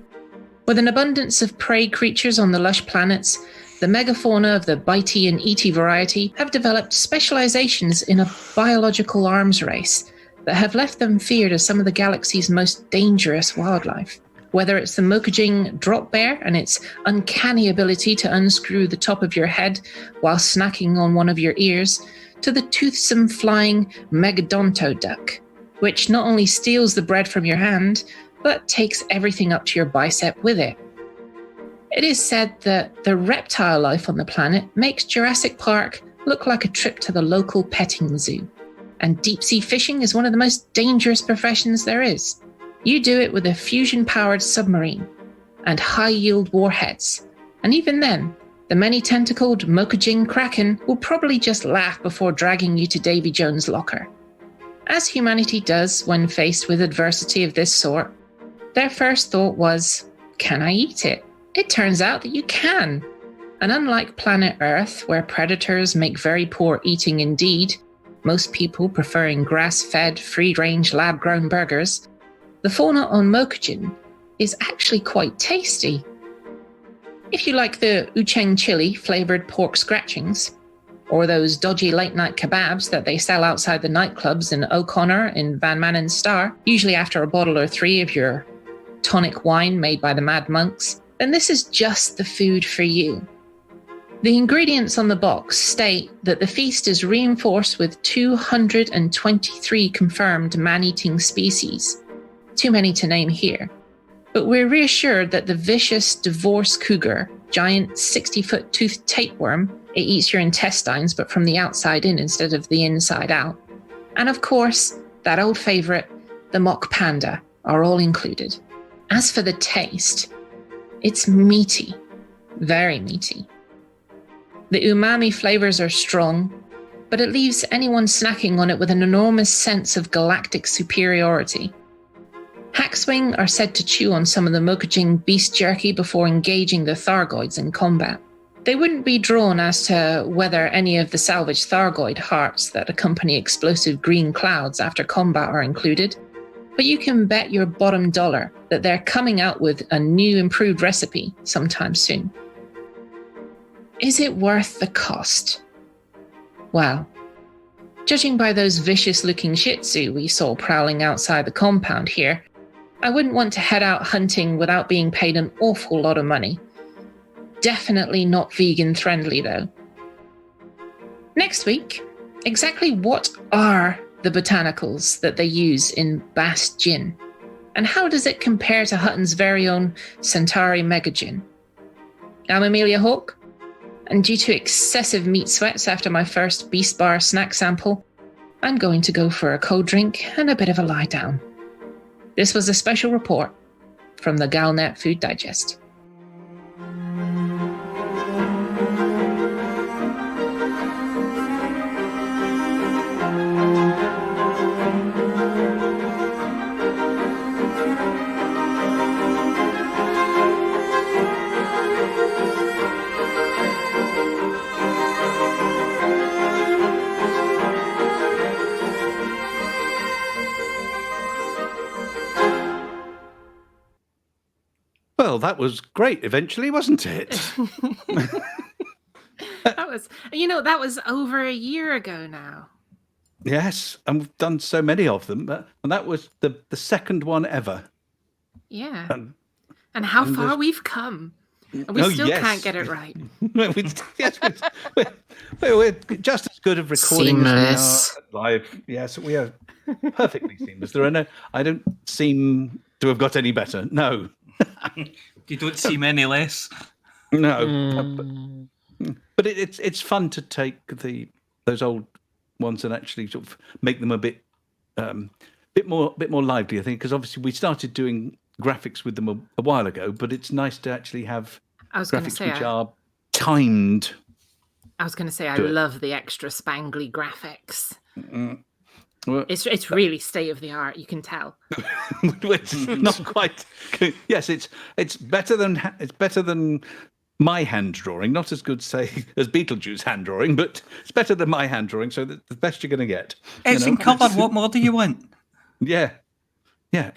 S4: With an abundance of prey creatures on the lush planets, the megafauna of the bitey and eaty variety have developed specializations in a biological arms race that have left them feared as some of the galaxy's most dangerous wildlife. Whether it's the Mokajin drop bear and its uncanny ability to unscrew the top of your head while snacking on one of your ears, to the toothsome flying megadonto duck, which not only steals the bread from your hand, but takes everything up to your bicep with it. It is said that the reptile life on the planet makes Jurassic Park look like a trip to the local petting zoo. And deep-sea fishing is one of the most dangerous professions there is. You do it with a fusion-powered submarine and high-yield warheads. And even then, the many-tentacled Mokajing Kraken will probably just laugh before dragging you to Davy Jones' locker. As humanity does when faced with adversity of this sort, their first thought was, can I eat it? It turns out that you can. And unlike planet Earth, where predators make very poor eating indeed, most people preferring grass-fed, free-range, lab-grown burgers, the fauna on Mokajin is actually quite tasty. If you like the Ucheng chili flavoured pork scratchings, or those dodgy late-night kebabs that they sell outside the nightclubs in O'Connor in Van Manen's Star, usually after a bottle or three of your tonic wine made by the Mad Monks, then this is just the food for you. The ingredients on the box state that the feast is reinforced with 223 confirmed man-eating species. Too many to name here. But we're reassured that the vicious divorce cougar, giant 60-foot toothed tapeworm, it eats your intestines but from the outside in instead of the inside out. And of course, that old favourite, the mock panda, are all included. As for the taste, it's meaty, very meaty. The umami flavours are strong, but it leaves anyone snacking on it with an enormous sense of galactic superiority. Hackswing are said to chew on some of the Mokajing beast jerky before engaging the Thargoids in combat. They wouldn't be drawn as to whether any of the salvaged Thargoid hearts that accompany explosive green clouds after combat are included, but you can bet your bottom dollar that they're coming out with a new improved recipe sometime soon. Is it worth the cost? Well, judging by those vicious-looking Shih Tzu we saw prowling outside the compound here, I wouldn't want to head out hunting without being paid an awful lot of money. Definitely not vegan-friendly, though. Next week, exactly what are the botanicals that they use in Bast Gin? And how does it compare to Hutton's very own Centauri Mega Gin? I'm Amelia Hawke, and due to excessive meat sweats after my first Beast Bar snack sample, I'm going to go for a cold drink and a bit of a lie down. This was a special report from the Galnet Food Digest.
S2: Well, that was great eventually, wasn't it?
S4: That was over a year ago now.
S2: Yes, and we've done so many of them, and that was the second one ever.
S4: Yeah. And how far we've come. And we still can't get it right. We're
S2: just as good at recording
S4: Seamless.
S2: as we are live. Yes, we are perfectly seamless. I don't seem to have got any better. No.
S5: You don't seem any less.
S2: No. But it's fun to take those old ones and actually sort of make them a bit more lively, I think, because obviously we started doing graphics with them a while ago, but it's nice to actually have graphics which are timed.
S4: I was going to say I love the extra spangly graphics. Well, it's really state of the art. You can tell.
S2: It's not quite. Yes, it's better than my hand drawing. Not as good, say, as Beetlejuice hand drawing, but it's better than my hand drawing. So that's the best you're going to get.
S5: It's in colour. What more do you want?
S2: Yeah.
S4: Now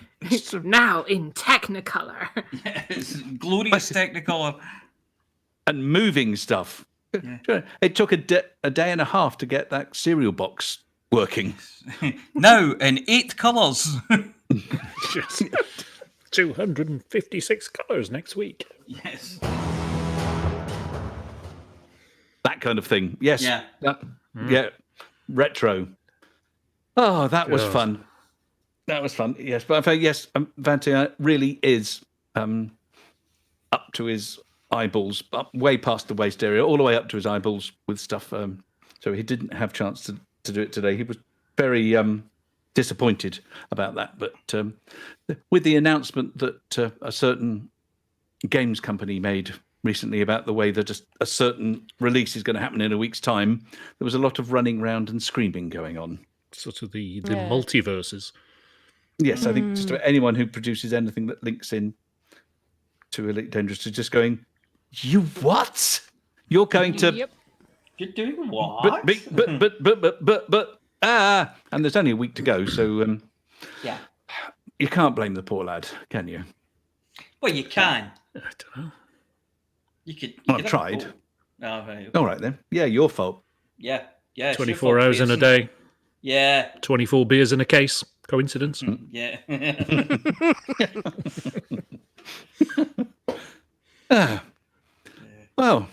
S4: in Technicolor.
S5: Yes, glorious Technicolor.
S2: And moving stuff. Yeah. It took a day and a half to get that cereal box working.
S5: Now in 8 colours.
S8: 256 colours next week.
S5: Yes.
S2: That kind of thing. Yes.
S5: Yeah.
S2: Yeah. Retro. Oh, that was fun. That was fun. Yes, but yes, Banter really is up to his eyeballs, up way past the waist area, all the way up to his eyeballs with stuff. So he didn't have chance to do it today. He was very disappointed about that. But with the announcement that a certain games company made recently about the way that a certain release is going to happen in a week's time, there was a lot of running around and screaming going on.
S8: Sort of the multiverses.
S2: Yes, I think just about anyone who produces anything that links in to Elite Dangerous is just going, you what? You're going to...
S5: Yep. You're doing what?
S2: But, and there's only a week to go, so
S5: yeah,
S2: you can't blame the poor lad, can you?
S5: Well, you can.
S8: I don't know.
S5: You could.
S2: Well, I've tried.
S5: Oh, right.
S2: All right, then. Yeah, your fault.
S5: Yeah.
S8: 24 hours in a day.
S5: Yeah.
S8: 24 beers in a case. Coincidence?
S5: Yeah.
S2: Well.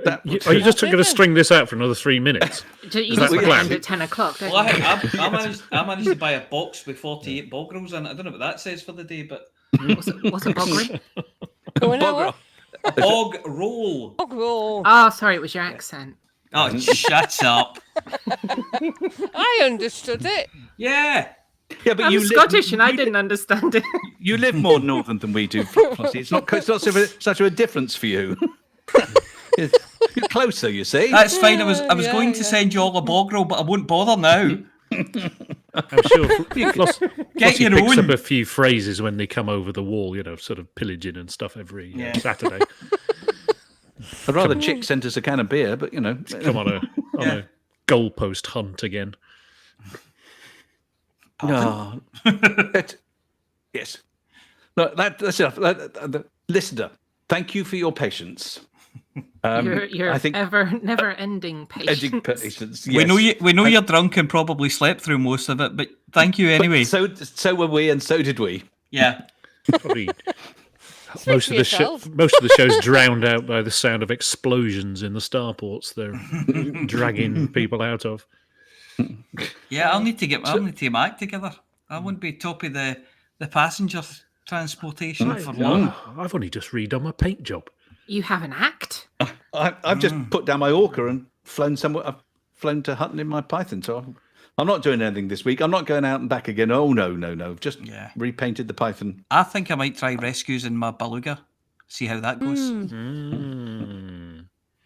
S8: Are you just going to string this out for another 3 minutes?
S4: You just end at 10 o'clock, don't
S5: Well,
S4: you?
S5: I managed to buy a box with 48 bog rolls in it. I don't know what that says for the day, but...
S4: What's a bog roll?
S5: A bog roll.
S7: Bog roll.
S4: Oh, sorry, it was your accent.
S5: Oh, shut up.
S7: I understood it.
S5: Yeah.
S2: Yeah, but
S4: I'm Scottish and I didn't understand it.
S2: You live more northern than we do, Flossy. It's not such a difference for you. You're closer, you see.
S5: That's fine. I was going to send you all a bog roll, but I won't bother now.
S8: I'm sure Flossy
S5: Get your
S8: picks
S5: own.
S8: up a few phrases when they come over the wall, sort of pillaging and stuff every Saturday.
S2: I'd rather Chick sent us a can of beer, but
S8: Come on a goalpost hunt again.
S2: No. Yes. No, that's enough. Listener, thank you for your patience.
S4: Your
S2: I think
S4: never-ending patience.
S2: Yes.
S5: We know you're drunk and probably slept through most of it, but thank you anyway.
S2: So were we, and so did we.
S5: Yeah.
S8: Probably most of the show's drowned out by the sound of explosions in the starports they're dragging people out of.
S5: Yeah, I'll need to get my act together. I wouldn't be top of the passenger transportation for long.
S8: I've only just redone my paint job.
S4: You have an act?
S2: I've just put down my orca and flown somewhere. I've flown to Hutton in my Python, so I'm not doing anything this week. I'm not going out and back again. Oh no! Just repainted the Python.
S5: I think I might try rescues in my beluga. See how that goes.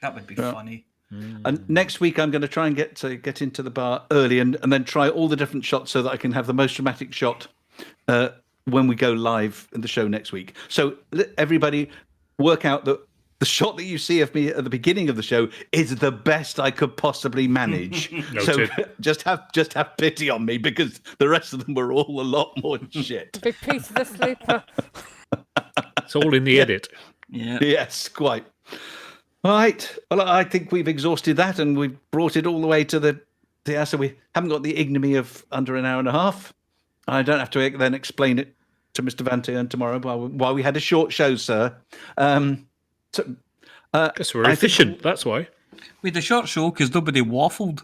S5: That would be funny.
S2: And next week I'm going to try and get into the bar early and then try all the different shots so that I can have the most dramatic shot when we go live in the show next week. So everybody work out that the shot that you see of me at the beginning of the show is the best I could possibly manage. So just have pity on me, because the rest of them were all a lot more shit.
S7: Big piece of the sleeper.
S8: It's all in the edit.
S5: Yeah.
S2: Yes, quite. All right. Well, I think we've exhausted that, and we've brought it all the way to the so we haven't got the ignominy of under an hour and a half. I don't have to then explain it to Mr. Banter tomorrow while we had a short show, sir.
S8: Guess we're efficient. That's why.
S5: We had a short show because nobody waffled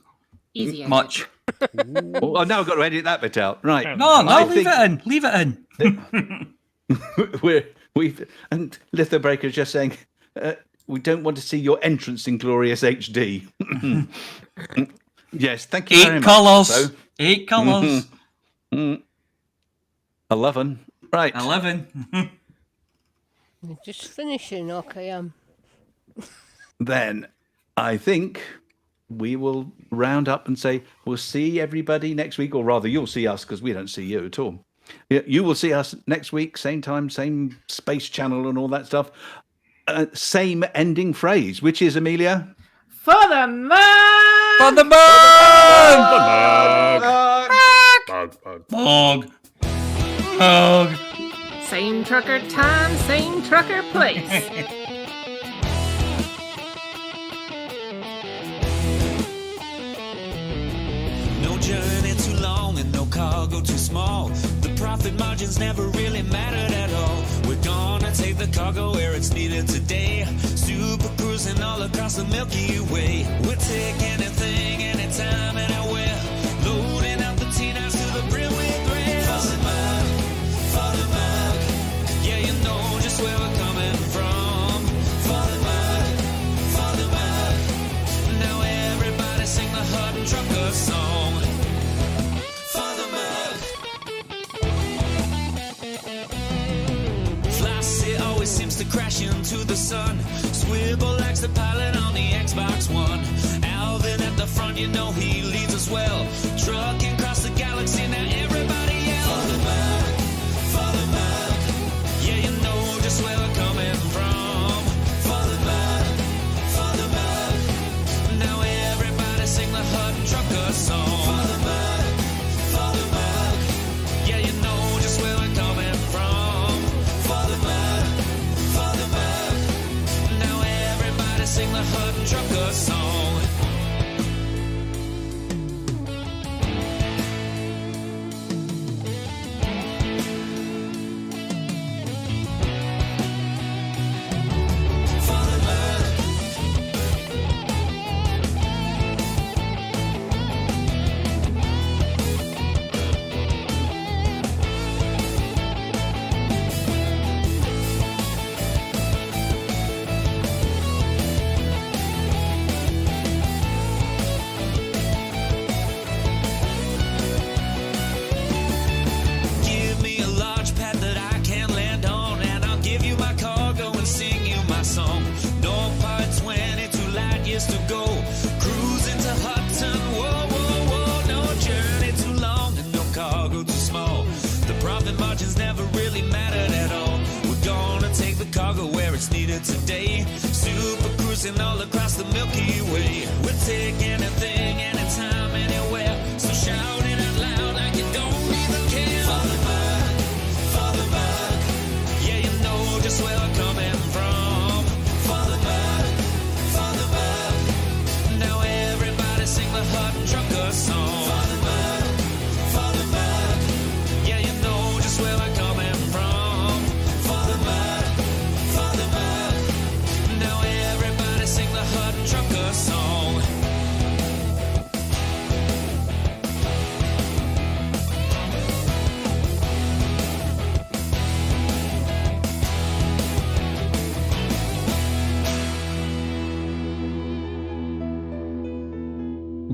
S5: much.
S2: Oh, now I've got to edit that bit out. Right.
S5: No, leave it in. Leave it in.
S2: We've and Litho Breaker's just saying we don't want to see your entrance in glorious HD. Yes, thank you very much.
S5: 8 colours.
S2: 11. Right.
S5: 11.
S7: We're just finishing, okay.
S2: Then I think we will round up and say we'll see everybody next week, or rather you'll see us because we don't see you at all. You will see us next week, same time, same space channel and all that stuff. Same ending phrase, which is, Amelia?
S4: For the man!
S5: For the man! Bog.
S4: Same trucker time, same trucker place.
S18: No journey too long and no cargo too small. The profit margins never really mattered at all. We're gonna take the cargo where it's needed today. Super cruising all across the Milky Way. We'll take anything, anytime, anywhere. Loading up the T-9s to the brim with rails. For the mug, yeah, you know just where we're coming from. crash into the sun. Swivel likes the pilot on the Xbox One. Alvin at the front, you know he leads us well. Trucking across the galaxy, now everybody yell. Father Mac, Father Mac. Yeah, you know just where we're coming from. Father Mac, Father Mac. Now everybody sing the Hutton Trucker song. Father Mac, Father Mac. Yeah, you know just where we're coming from. Father Mac, Father Mac. Now everybody sing the Hutton Trucker song. Give me a launch pad that I can land on, and I'll give you my cargo and sing you my song. Don't part 22 light years to go. Cruising to Hutton, whoa, whoa, whoa. No journey too long and no cargo too small. The profit margins never really mattered at all. We're gonna take the cargo where it's needed today. Super cruising all across the Milky Way. We'll take anything, anytime, anywhere. So shout it out loud like you don't even care. Father Mac, Father Mac. Yeah, you know just where we're coming from. Father Mac, Father Mac. Now everybody sing the Hutton Trucker song. Father Mac, Father Mac. Yeah, you know just where we're coming from. Father Mac, Father Mac. Now everybody sing the Hutton Trucker song.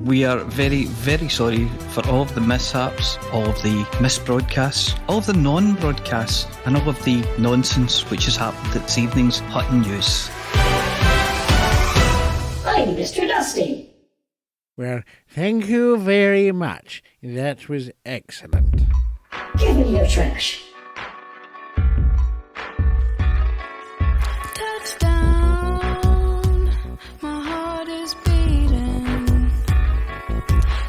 S19: We are very, very sorry for all of the mishaps, all of the misbroadcasts, all of the non-broadcasts, and all of the nonsense which has happened at this evening's Hutton News.
S9: I'm Mr. Dusty.
S3: Well, thank you very much. That was excellent.
S9: Give me your trash.
S1: Touchdown, my heart is beating.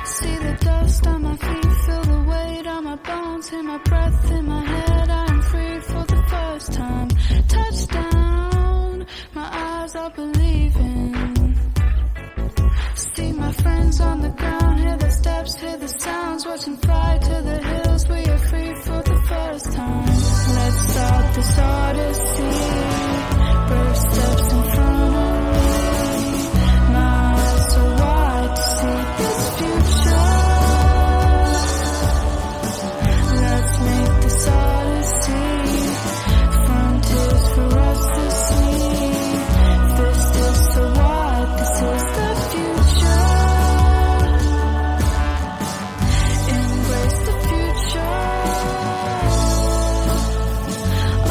S1: See the dust on my feet, feel the weight on my bones, hear my breath in my head. I'm free for the first time. Touchdown, my eyes are believing. See my friends on the ground, hear the steps, hear the sounds, watch them fly to the hills. We are free for the first time. Let's start this odyssey. First steps in front of me. My eyes are wide to see this future. Let's make this odyssey. Frontiers for us to see. This is so wide, this is the future. Embrace the future.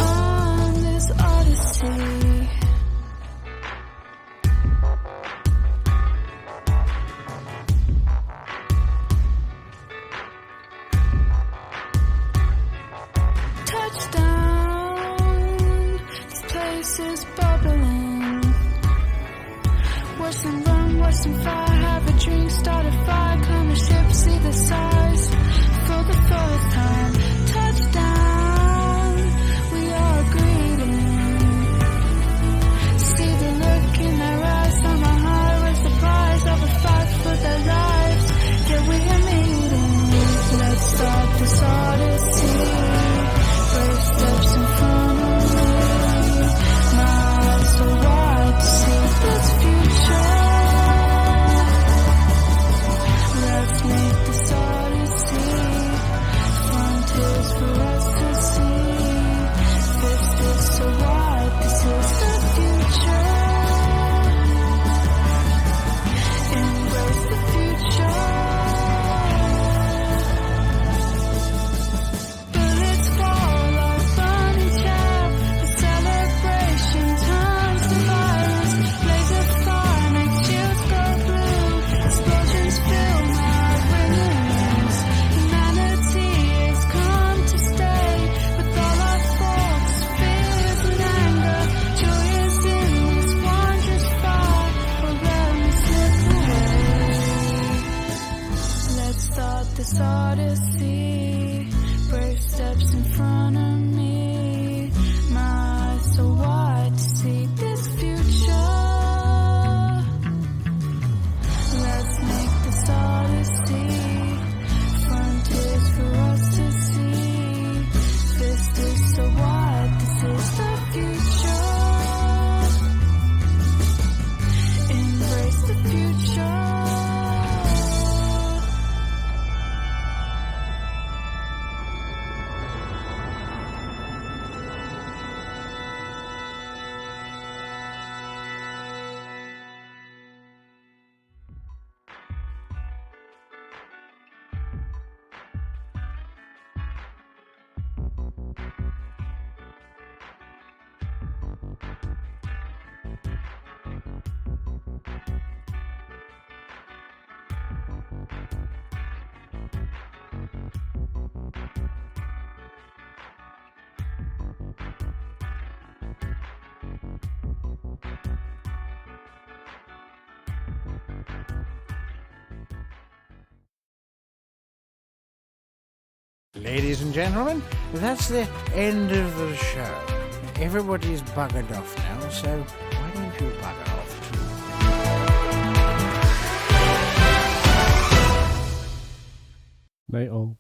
S1: On this odyssey. Touchdown, this place is bubbling. Watch them run, watch them fly, have a drink, start a fire, climb a ship, see the size for the first time. Touchdown, we are greeting. See the look in their eyes, on my heart, raise the prize of a fight for their lives. Yeah, we are meeting. Let's start this odyssey. First steps in front of me. My eyes are wide to see this future. this odyssey. Brave steps in front of me. My eyes so wide to see this future. Let's make this odyssey. Frontiers for us to see. This is so wide, this is the future. Embrace the future.
S20: Ladies and gentlemen, that's the end of the show. Everybody's buggered off now, so why don't you bugger off too?
S21: Night all.